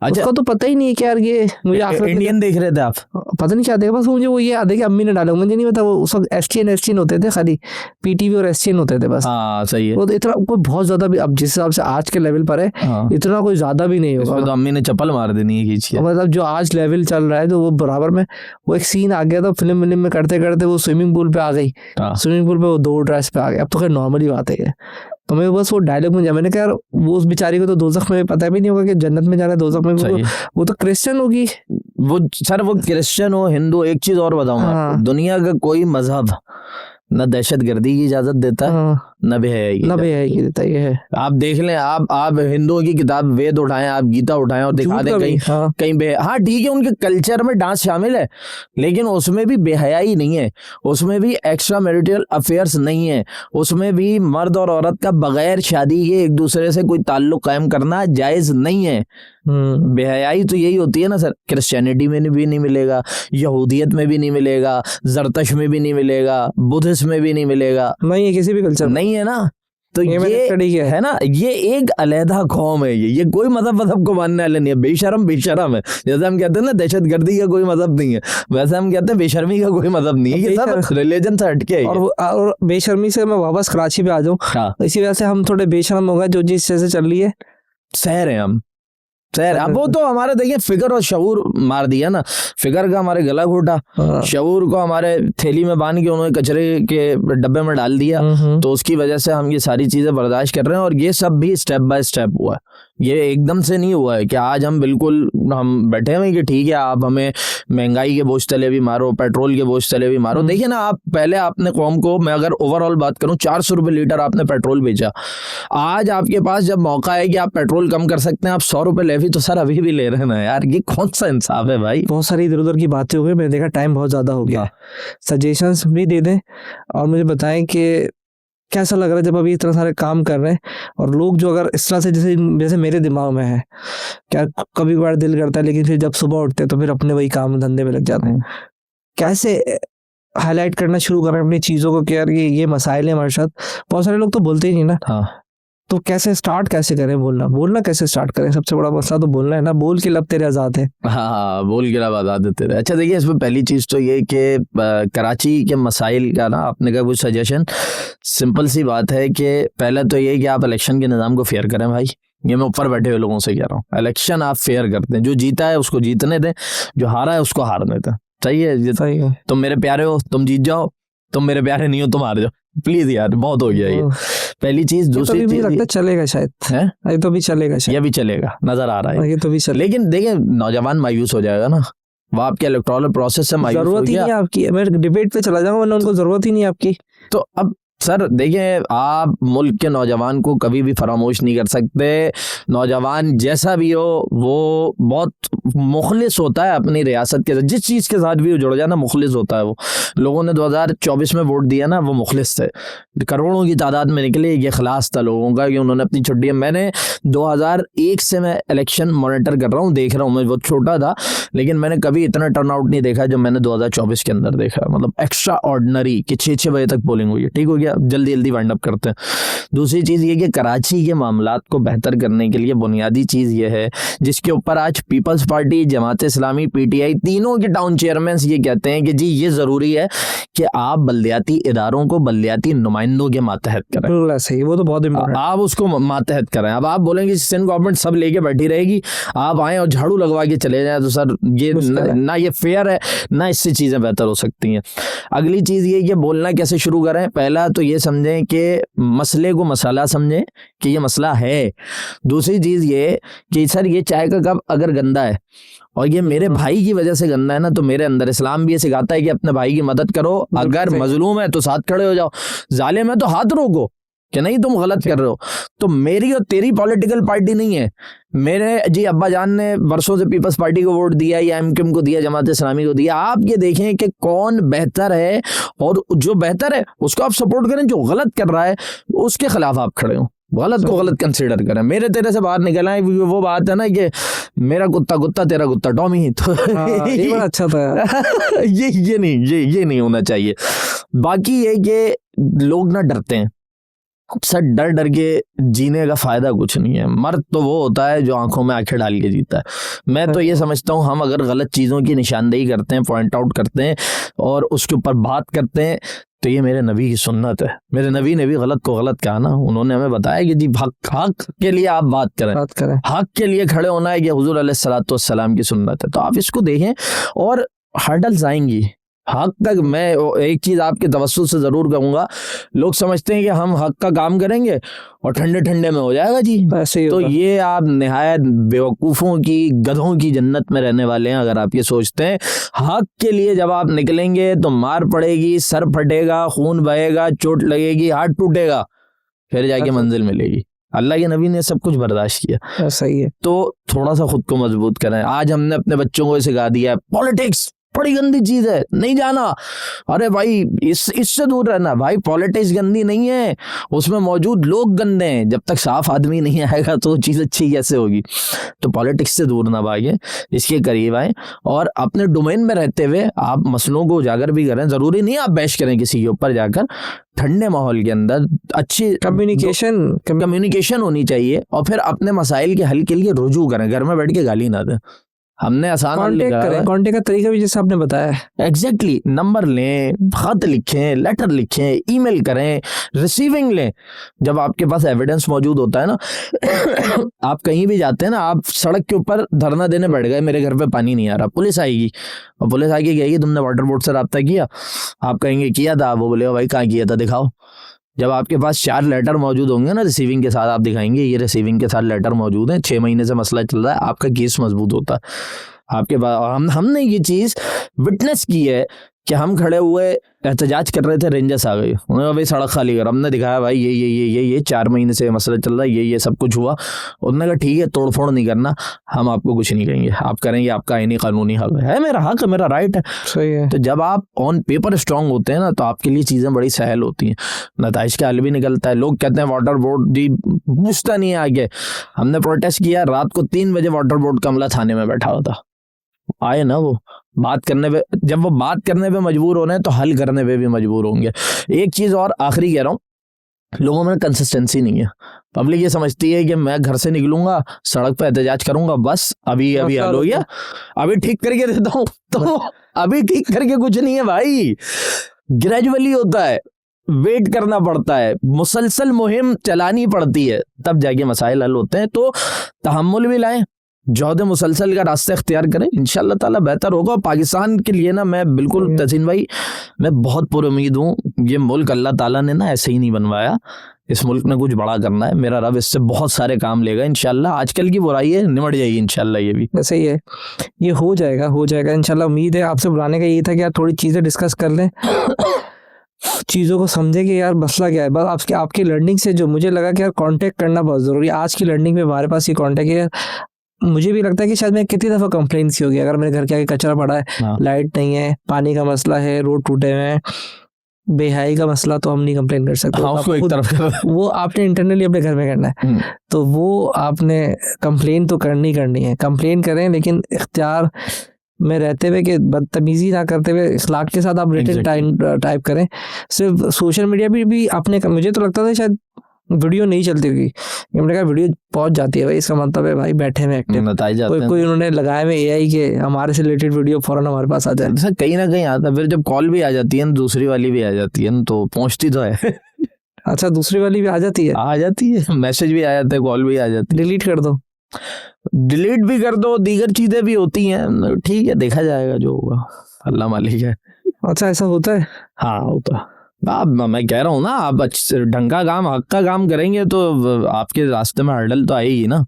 अच्छा, उसका तो पता ही नहीं है कि यार ये मुझे आखिरत में इंडियन देख रहे थे आप? पता नहीं क्या देखा, बस मुझे वो ये याद है कि अम्मी ने डाला, मुझे नहीं पता। वो उस वक्त एसटीएन होते थे, खाली पीटीवी और एसटीएन होते थे बस। हाँ सही है। वो तो इतना कोई बहुत ज्यादा भी, अब जिस हिसाब से आज के लेवल पर है हाँ, इतना कोई ज्यादा भी नहीं इसमें होगा। तो अम्मी ने चप्पल मार देनी है खींच के। मतलब जो आज लेवल चल रहा है तो वो बराबर में। वो एक सीन आ गया था फिल्म में करते करते, वो स्विमिंग पूल पे आ गई, हाँ स्विमिंग पूल पे वो 2 ड्रेस पे आ गए। अब तो खैर नॉर्मल ही बात है ये। तो मैं बस वो डायलॉग में मैंने कहा यार वो उस बेचारी को तो दोजख में पता भी नहीं होगा कि जन्नत में जाना है, दोजख में सही है। वो तो क्रिश्चियन होगी। वो सर वो क्रिश्चियन हो हिंदू, एक चीज और बताऊंगा हाँ। आपको, दुनिया का कोई मजहब न दहशतगर्दी की इजाजत देता है हाँ, न बेहयाई की ना इजाजत। बेहयाई देता ये है। आप देख लें, आप हिंदुओं की किताब वेद उठाएं, आप गीता उठाएं और दिखा झूठ दें का भी, कहीं हाँ कहीं हाँ ठीक है, उनके कल्चर में डांस शामिल है, लेकिन उसमें भी बेहयाई नहीं है, उसमें भी एक्स्ट्रा मैरिटल अफेयर्स नहीं है, उसमें भी मर्द और औरत का बगैर शादी के एक दूसरे से कोई ताल्लुक कायम करना जायज नहीं है। बेहयाई तो यही होती है ना सर, क्रिश्चियनिटी में भी नहीं मिलेगा, यहूदियत में भी नहीं मिलेगा, जरतश में भी नहीं मिलेगा, बुद्धिज्म में भी नहीं मिलेगा, नहीं है किसी भी कल्चर में। नहीं है ना। तो मैंने ये स्टडी किया है। है ना, ये एक अलहदा कौम है, ये कोई मजहब को मानने वाले नहीं है, बेशरम है। जैसे हम कहते हैं ना दहशतगर्दी का कोई मजहब नहीं है, वैसे हम कहते हैं बेशर्मी का कोई मजहब नहीं है, ये सब रिलीजन से हटके है ये। और बेशर्मी से मैं वापस कराची पे आ जाऊँ, हाँ, इसी वजह से हम थोड़े बेशर्म हो गए, जो जिस जैसे चल रही है शहर है हम, शहर। अब वो तो हमारे देखिए फिगर और शऊर मार दिया ना, फिगर का हमारे गला घोटा, हाँ। शऊर को हमारे थैली में बांध के उन्होंने कचरे के डब्बे में डाल दिया, तो उसकी वजह से हम ये सारी चीजें बर्दाश्त कर रहे हैं। और ये सब भी स्टेप बाय स्टेप हुआ है, ये एकदम से नहीं हुआ है कि आज हम बिल्कुल हम बैठे हुए कि ठीक है आप हमें महंगाई के बोझ तले भी मारो, पेट्रोल के बोझ तले भी मारो। देखिए ना, आप पहले आपने कौम को, मैं अगर ओवरऑल बात करूं, 400 रुपए लीटर आपने पेट्रोल बेचा, आज आपके पास जब मौका है कि आप पेट्रोल कम कर सकते हैं, आप 100 रुपए ले भी तो सर अभी भी ले रहे हैं ना यार, ये कौन सा इंसाफ है भाई। बहुत सारी इधर उधर की बातें हो गई, मैंने देखा टाइम बहुत ज्यादा हो गया। सजेशंस भी दे दें और मुझे बताएं कि कैसा लग रहा है जब अभी इतना सारे काम कर रहे हैं, और लोग जो अगर इस तरह से जैसे मेरे दिमाग में है, क्या कभी कभार दिल करता है लेकिन फिर जब सुबह उठते हैं तो फिर अपने वही काम धंधे में लग जाते हैं। कैसे हाईलाइट करना शुरू करें अपनी चीजों को कि यार ये मसाइल है हमारे साथ। बहुत सारे लोग तो बोलते ही नहीं ना, हाँ, तो कैसे स्टार्ट कैसे करें बोलना कैसे स्टार्ट करें? सबसे बड़ा मसला तो बोलना है ना, बोल के लब तेरे आजाद है। हाँ बोल के बता देते थे। अच्छा देखिए, इसमें पहली चीज तो ये कि कराची के मसाइल का ना, आपने कहा कुछ सजेशन, सिंपल सी बात है कि पहले तो ये कि आप इलेक्शन के निज़ाम को फेयर करें भाई। ये मैं ऊपर बैठे हुए लोगों से कह रहा हूँ, इलेक्शन आप फेयर करते हैं, जो जीता है उसको जीतने दें, जो हारा है उसको हारने दें। सही है, सही है। तुम मेरे प्यारे हो तुम जीत जाओ, तुम मेरे प्यारे नहीं हो तुम हार जाओ, प्लीज यार बहुत हो गया ये। पहली चीज। दूसरी चीज लगता चीज है चलेगा शायद है, ये तो भी चलेगा शायद, ये भी चलेगा, नजर आ रहा है ये तो भी चलेगा। लेकिन देखिए नौजवान मायूस हो जाएगा ना, वो आपके इलेक्टोरल प्रोसेस से मायूस हो जरूरत ही गया। नहीं है आपकी, मैं डिबेट पे चला जाऊंगा वरना उनको जरूरत ही नहीं है आपकी। तो अब सर देखिए, आप मुल्क के नौजवान को कभी भी फरामोश नहीं कर सकते। नौजवान जैसा भी हो वो बहुत मुखलिस होता है अपनी रियासत के साथ, जिस चीज़ के साथ भी वो जुड़ जाए ना मुखलिस होता है वो। लोगों ने 2024 में वोट दिया ना, वो मुखलिस थे, करोड़ों की तादाद में निकले, ये खलास था लोगों का कि उन्होंने अपनी छुट्टियां। मैंने 2001 से मैं इलेक्शन मॉनिटर कर रहा हूँ, देख रहा हूँ, मैं बहुत छोटा था लेकिन मैंने कभी इतना टर्नआउट नहीं देखा जो मैंने 2024 के अंदर देखा। मतलब एक्स्ट्रा ऑर्डिनरी कि 6 बजे तक पोलिंग हुई है। ठीक हो गया, जल्दी जल्दी वाइंड अप करते हैं। दूसरी चीज़ ये कि कराची के मामलात को बेहतर करने के लिए बुनियादी चीज़ ये है, जिसके ऊपर आज peoples party, Jamaat Islami, PTI तीनों के टाउन चेयरमैन ये कहते हैं कि जी ये ज़रूरी है कि आप बल्दियाती इदारों को बल्दियाती नुमाइंदों के मातहत करें। बिल्कुल सही, वो तो बहुत इम्पोर्टेंट। आप उसको मातहत करें। अब आप बोलेंगे सिंध गवर्नमेंट सब लेके बैठी रहेगी, आप आए और झाड़ू लगवा के चले जाएं, तो सर ये ना ये फेयर है, ना इससे चीज़ें बेहतर हो सकती हैं। अगली चीज़ ये कि बोलना कैसे शुरू करें। पहला तो ये समझें कि मसले को मसाला समझें कि ये मसला है। दूसरी चीज़ ये कि सर ये चाय का कप अगर गंदा है और ये मेरे भाई की वजह से गंदा है ना, तो मेरे अंदर इस्लाम भी ये सिखाता है कि अपने भाई की मदद करो, अगर मजलूम है तो साथ खड़े हो जाओ, जालिम है तो हाथ रोको। कि नहीं तुम गलत कर रहे हो। तो मेरी और तेरी पॉलिटिकल पार्टी नहीं है। मेरे जी अब्बा जान ने वर्षों से पीपल्स पार्टी को वोट दिया या एमक्यूएम को दिया, जमात इस्लामी को दिया। आप ये देखें कि कौन बेहतर है और जो बेहतर है उसको आप सपोर्ट करें, जो गलत कर रहा है उसके खिलाफ आप खड़े हो, गलत को गलत कंसीडर करें। मेरे तेरे से बाहर निकल आए, वो बात है ना कि मेरा कुत्ता कुत्ता तेरा कुत्ता टॉमी। तो ये बड़ा अच्छा था। ये नहीं होना चाहिए। बाकी ये कि लोग ना डरते हैं, सर डर डर के जीने का फायदा कुछ नहीं है। मर्द तो वो होता है जो आंखों में आंखें डाल के जीता है। मैं तो ये समझता हूँ हम अगर गलत चीज़ों की निशानदेही करते हैं, पॉइंट आउट करते हैं और उसके ऊपर बात करते हैं, तो ये मेरे नबी की सुन्नत है। मेरे नबी ने भी गलत को गलत कहा ना, उन्होंने हमें बताया कि जी हक के लिए आप बात करें, हक के लिए खड़े होना है, ये हुजूर अलैहिस्सलातु वस्सलाम की सुन्नत है। तो आप इसको देखें और हर्डल्स आएंगी हक तक। मैं एक चीज आपके तवज्जुह से जरूर कहूंगा, लोग समझते हैं कि हम हक का काम करेंगे और ठंडे ठंडे में हो जाएगा जी। तो ये आप निहायत बेवकूफ़ों की, गधों की जन्नत में रहने वाले हैं अगर आप ये सोचते हैं। हक के लिए जब आप निकलेंगे तो मार पड़ेगी, सर फटेगा, खून बहेगा, चोट लगेगी, हाथ टूटेगा, फिर जाके मंजिल मिलेगी। अल्लाह के नबी ने सब कुछ बर्दाश्त किया। सही है। तो थोड़ा सा खुद को मजबूत करें। आज हमने अपने बच्चों को सिखा दिया है पॉलिटिक्स बड़ी गंदी चीज है, नहीं जाना। अरे भाई इससे दूर रहना। भाई पॉलिटिक्स गंदी नहीं है, उसमें मौजूद लोग गंदे हैं। जब तक साफ आदमी नहीं आएगा तो चीज अच्छी कैसे होगी। तो पॉलिटिक्स से दूर ना भागे, इसके करीब आए और अपने डोमेन में रहते हुए आप मसलों को उजागर भी करें। जरूरी नहीं आप बहस करें किसी के ऊपर जाकर, ठंडे माहौल के अंदर अच्छी कम्युनिकेशन होनी चाहिए और फिर अपने मसाइल के हल के लिए रुजू करें। घर में बैठ के गाली ना दें। हमने आसान कांटेक्ट का तरीका भी जैसे आपने बताया। एग्जैक्टली नंबर लें, खत लिखें, लेटर लिखें, ईमेल करें, रिसीविंग लें। जब आपके पास एविडेंस मौजूद होता है ना, आप कहीं भी जाते हैं ना, आप सड़क के ऊपर धरना देने बैठ गए, मेरे घर पे पानी नहीं आ रहा, पुलिस आएगी और पुलिस आके कहेगी तुमने वाटर बोर्ड से रब्ता किया? आप कहेंगे किया था। वो बोलेगा भाई कहाँ किया था, दिखाओ। जब आपके पास 4 लेटर मौजूद होंगे ना रिसीविंग के साथ, आप दिखाएंगे ये रिसीविंग के साथ लेटर मौजूद हैं, 6 महीने से मसला चल रहा है, आपका केस मजबूत होता है आपके पास। हमने ये चीज़ विटनेस की है कि हम खड़े हुए एहतजाज कर रहे थे, रेंजर्स आ गई, उन्होंने कहा भाई सड़क खाली कर। हमने दिखाया भाई ये 4 महीने से मसला चल रहा है, ये सब कुछ हुआ। उन्होंने कहा ठीक है, तोड़फोड़ नहीं करना, हम आपको कुछ नहीं कहेंगे, आप करेंगे, आपका आईनी कानूनी हक है, मेरा हक है, मेरा राइट है। सही है। तो जब आप ऑन पेपर स्ट्रांग होते हैं ना, तो आपके लिए चीज़ें बड़ी सहल होती हैं, नताइज का हल भी निकलता है। लोग कहते हैं वाटर बोर्ड जी पूछता नहीं है आगे। हमने प्रोटेस्ट किया, रात को 3 बजे वाटर बोर्ड का अमला थाने में बैठा हुआ था। आए ना वो बात करने पे, जब वो बात करने पे मजबूर हो रहे हैं तो हल करने पे भी मजबूर होंगे। एक चीज और आखिरी कह रहा हूँ, लोगों में कंसिस्टेंसी नहीं है। पब्लिक ये समझती है कि मैं घर से निकलूंगा, सड़क पे एहतजाज करूंगा, बस अभी हल हो गया, अभी ठीक करके देता हूँ। तो अभी ठीक करके कुछ नहीं है भाई, ग्रेजुअली होता है, वेट करना पड़ता है, मुसलसल मुहिम चलानी पड़ती है, तब जाके मसाइल हल होते हैं। तो तहम्मुल भी लाएं, जौहद मुसलसल का रास्ता इख्तियार करें, इंशाल्लाह ताला बेहतर होगा। पाकिस्तान के लिए ना मैं बिल्कुल तहसीन भाई, मैं बहुत पुरुम्मीद हूँ। ये मुल्क अल्लाह ताला ने ना ऐसे ही नहीं बनवाया, इस मुल्क में कुछ बड़ा करना है। मेरा रब इससे बहुत सारे काम लेगा इंशाल्लाह। आजकल की बुराई है, निमट जाएगी इंशाल्लाह। ये भी सही है, ये हो जाएगा इंशाल्लाह। उम्मीद है, आपसे बुलाने का यही था कि यार थोड़ी चीज़ें डिस्कस कर लें, चीज़ों को समझे कि यार मसला क्या है। बस आपकी लर्निंग से जो मुझे लगा कि यार कांटेक्ट करना बहुत ज़रूरी है। आज की लर्निंग में हमारे पास ये कांटेक्ट है। मुझे भी लगता है कि शायद मैं कितनी दफ़ा कंप्लेंट की होगी, अगर मेरे घर के आगे कचरा पड़ा है, लाइट नहीं है, पानी का मसला है, रोड टूटे हुए हैं, बेहाई का मसला, तो हम नहीं कंप्लेन कर सकते। वो आपने इंटरनली अपने घर में करना है। तो वो आपने कंप्लेन तो करनी है, कंप्लेन करें, लेकिन इख्तियार में रहते हुए कि बदतमीजी ना करते हुए इखलाक के साथ आप रिटन टाइप करें। सिर्फ सोशल मीडिया पे भी आपने, मुझे तो लगता था शायद वीडियो नहीं चलती होगी, मैंने कहा वीडियो पहुंच जाती है भाई, इसका मतलब है भाई बैठे में एक्टिव, कोई उन्होंने लगाए में AI के हमारे से रिलेटेड वीडियो फौरन हमारे पास आ जाए। सर कहीं ना कहीं आता है, फिर जब कॉल भी आ जाती है ना, दूसरी वाली भी आ जाती है ना, तो पहुंचती तो है। अच्छा, दूसरी वाली भी आ जाती है, मैसेज भी आ जाते हैं, कॉल भी आ जाती है। डिलीट कर दो, डिलीट भी कर दो, दीगर चीजें भी होती हैं, ठीक है, देखा जाएगा जो होगा, अल्लाह मालिक है। अच्छा, ऐसा होता है? हाँ होता है। मैं कह रहा हूँ ना, आप ढंग का काम, हक का काम करेंगे तो आपके रास्ते में हर्डल तो आएगी ना।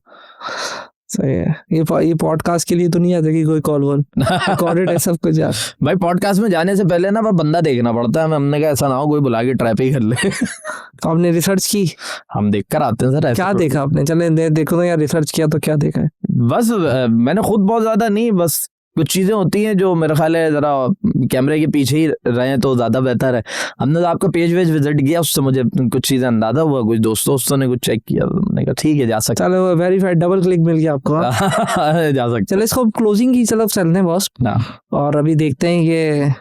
सही है। ये पॉडकास्ट के लिए तो नहीं आता कि कोई कॉल वॉल रिकॉर्डेड है सब कुछ यार। भाई पॉडकास्ट में जाने से पहले ना वो बंदा देखना पड़ता है, हमने कहा ऐसा ना हो कोई बुला के ट्रैप ही कर ले। तो आपने रिसर्च की? हम देख कर आते हैं सर। क्या देखा आपने? चले देखो ना यार, रिसर्च किया तो क्या देखा है? बस मैंने खुद बहुत ज्यादा नहीं, बस कुछ चीजें होती हैं जो मेरे ख्याल है जरा कैमरे के पीछे ही रहे तो ज्यादा बेहतर है। हमने तो आपका पेज वेज विजिट किया, उससे मुझे कुछ चीजें अंदाजा हुआ, कुछ दोस्तों ने कुछ चेक किया, मैंने कहा ठीक है जा सकते। चलो वेरीफाइड, डबल क्लिक मिल गया आपको। जा सकते। चलो इसको क्लोजिंग की तरफ चलते हैं बॉस, और अभी देखते हैं ये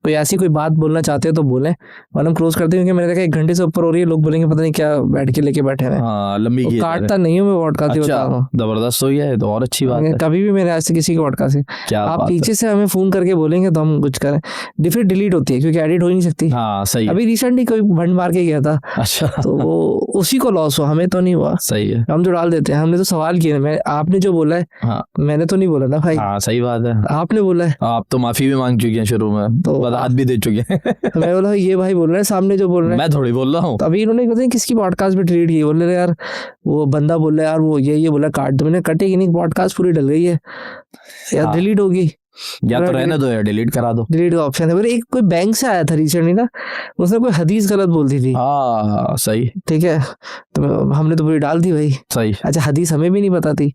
कोई ऐसी कोई बात बोलना चाहते हो तो बोलें, और हम क्लोज करते हैं क्योंकि मैंने देखा 1 घंटे से ऊपर हो रही है, लोग बोलेंगे पता नहीं क्या बैठ के लेके बैठे हैं। हाँ लंबी की काटता नहीं हूँ मैं पॉडकास्ट, बता रहा हूँ। जबरदस्त हो गया है तो और अच्छी बात है। कभी भी मैंने आज से किसी के पॉडकास्ट क्या आप बात पीछे से हमें फोन करके बोलेंगे तो हम कुछ करें, फिर डिलीट होती है क्योंकि एडिट हो ही नहीं सकती। हाँ सही है। अभी रिसेंटली कोई भंड मार के गया था, अच्छा तो वो उसी को लॉस हुआ, हमें तो नहीं हुआ। सही है। हम तो डाल देते हैं, हमने तो सवाल किए, मैं आपने जो बोला है हाँ मैंने तो नहीं बोला ना भाई। हाँ सही बात है, आपने बोला है। आप तो माफी भी मांग चुके हैं शुरू में, तो वजाहत भी दे चुके हैं। मैं बोला ये भाई बोल रहे हैं सामने जो बोल रहे हैं, मैं थोड़ी बोल रहा हूँ। तो अभी इन्होंने पता नहीं किसकी पॉडकास्ट पे डिलीट की, बोल रहे यार वो बंदा बोल रहा है यार वो ये बोला काट दो, मैंने कटेगी नहीं, पॉडकास्ट पूरी डल गई है यार, डिलीट होगी या तो रहने दो या डिलीट करा दो। डिलीट का ऑप्शन है। बोले एक कोई बैंक से आया था रिसेंटली ना, उसने कोई हदीस गलत बोल दी थी। हाँ सही। ठीक है, तो हमने तो पूरी डाल दी भाई। सही। अच्छा हदीस हमें भी नहीं पता थी,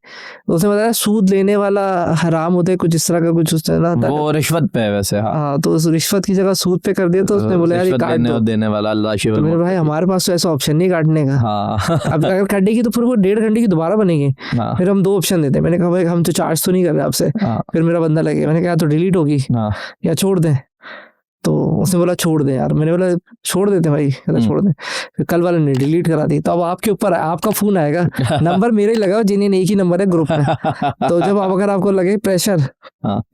उसने बताया सूद लेने वाला हराम होता है, कुछ इस तरह का कुछ उसने ना वो रिश्वत पे है वैसे। हाँ तो उस रिश्वत की जगह सूद पे कर दिया, तो उसने बोला यार ये काट दो, देने वाला अल्लाह शिव। तो मेरे भाई हमारे पास तो ऐसा ऑप्शन नहीं काटने का। हाँ अब अगर कटेगी तो फिर वो 1.5 घंटे की दोबारा बनेगी। हाँ फिर हम 2 ऑप्शन देते हैं, मैंने कहा भाई हम तो चार्ज तो नहीं कर रहे आपसे। हाँ फिर मेरा बंदा लगे, मैंने कहा तो डिलीट होगी हाँ या छोड़ दें, तो उसने बोला छोड़ दें यार, मैंने बोला छोड़ देते भाई, कहता छोड़ दें। फिर कल वाले ने डिलीट करा दी, तो अब आपके ऊपर आपका फोन आएगा, नंबर मेरा ही लगा, जिन्हें एक ही नंबर है ग्रुप में, तो जब अगर आपको लगे प्रेशर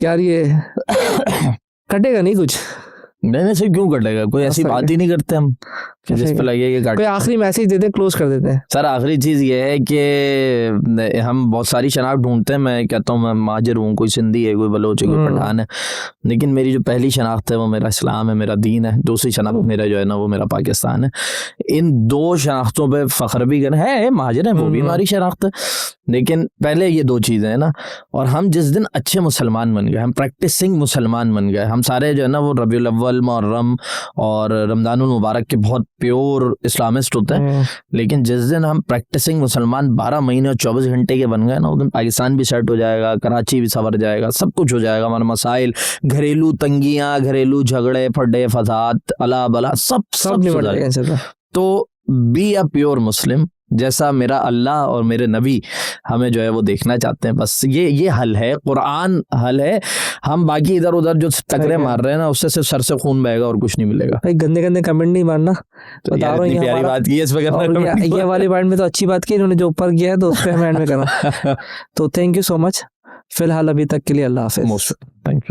यार ये कटेगा नहीं कुछ, नहीं सर क्यों कटेगा, कोई ऐसी बात ही नहीं करते हम जिस पे लगे कि कोई आखिरी मैसेज देते क्लोज कर देते हैं। सर आखिरी चीज ये है कि हम बहुत सारी शनाख्त ढूंढते हैं, मैं कहता हूँ मैं महाजिर हूँ, कोई सिंधी है, कोई बलोच है, कोई पठान है, लेकिन मेरी जो पहली शनाख्त है वो मेरा इस्लाम है, मेरा दीन है। दूसरी शनाख्त मेरा जो है ना वो मेरा पाकिस्तान है। इन 2 शनाख्तों पे फख्र भी करना है, महाजिर है वो भी हमारी शनाख्त है, लेकिन पहले ये 2 चीज़ें हैं ना। और हम जिस दिन अच्छे मुसलमान बन गए, हम प्रैक्टिसिंग मुसलमान बन गए, हम सारे जो है ना वो रबीउल अव्वल, मुहर्रम और रमज़ानुल मुबारक के बहुत प्योर इस्लामिस्ट होते हैं, लेकिन जिस दिन हम प्रैक्टिसिंग मुसलमान 12 महीने और 24 घंटे के बन गए ना, उस दिन पाकिस्तान भी सेट हो जाएगा, कराची भी संवर जाएगा, सब कुछ हो जाएगा। हमारे मसाइल, घरेलू तंगियाँ, घरेलू झगड़े, फड्डे, फसाद, अला बला सब निपट जाएगा। तो बी अ प्योर मुस्लिम, जैसा मेरा अल्लाह और मेरे नबी हमें जो है वो देखना चाहते हैं। बस ये हल है, कुरान हल है। हम बाकी इधर उधर जो टकरे मार रहे हैं ना, उससे सिर्फ सर से खून बहेगा और कुछ नहीं मिलेगा। भाई गंदे गंदे कमेंट नहीं मारना, तो बता रहा हूँ। प्यारी बात की है इस वगैरह, ये वाली बात में तो अच्छी बात की, इन्होंने जो ऊपर किया है तो उस पर हम एंड में करना। तो थैंक यू सो मच, फिलहाल अभी तक के लिए अल्लाह हाफिज़। Thank you.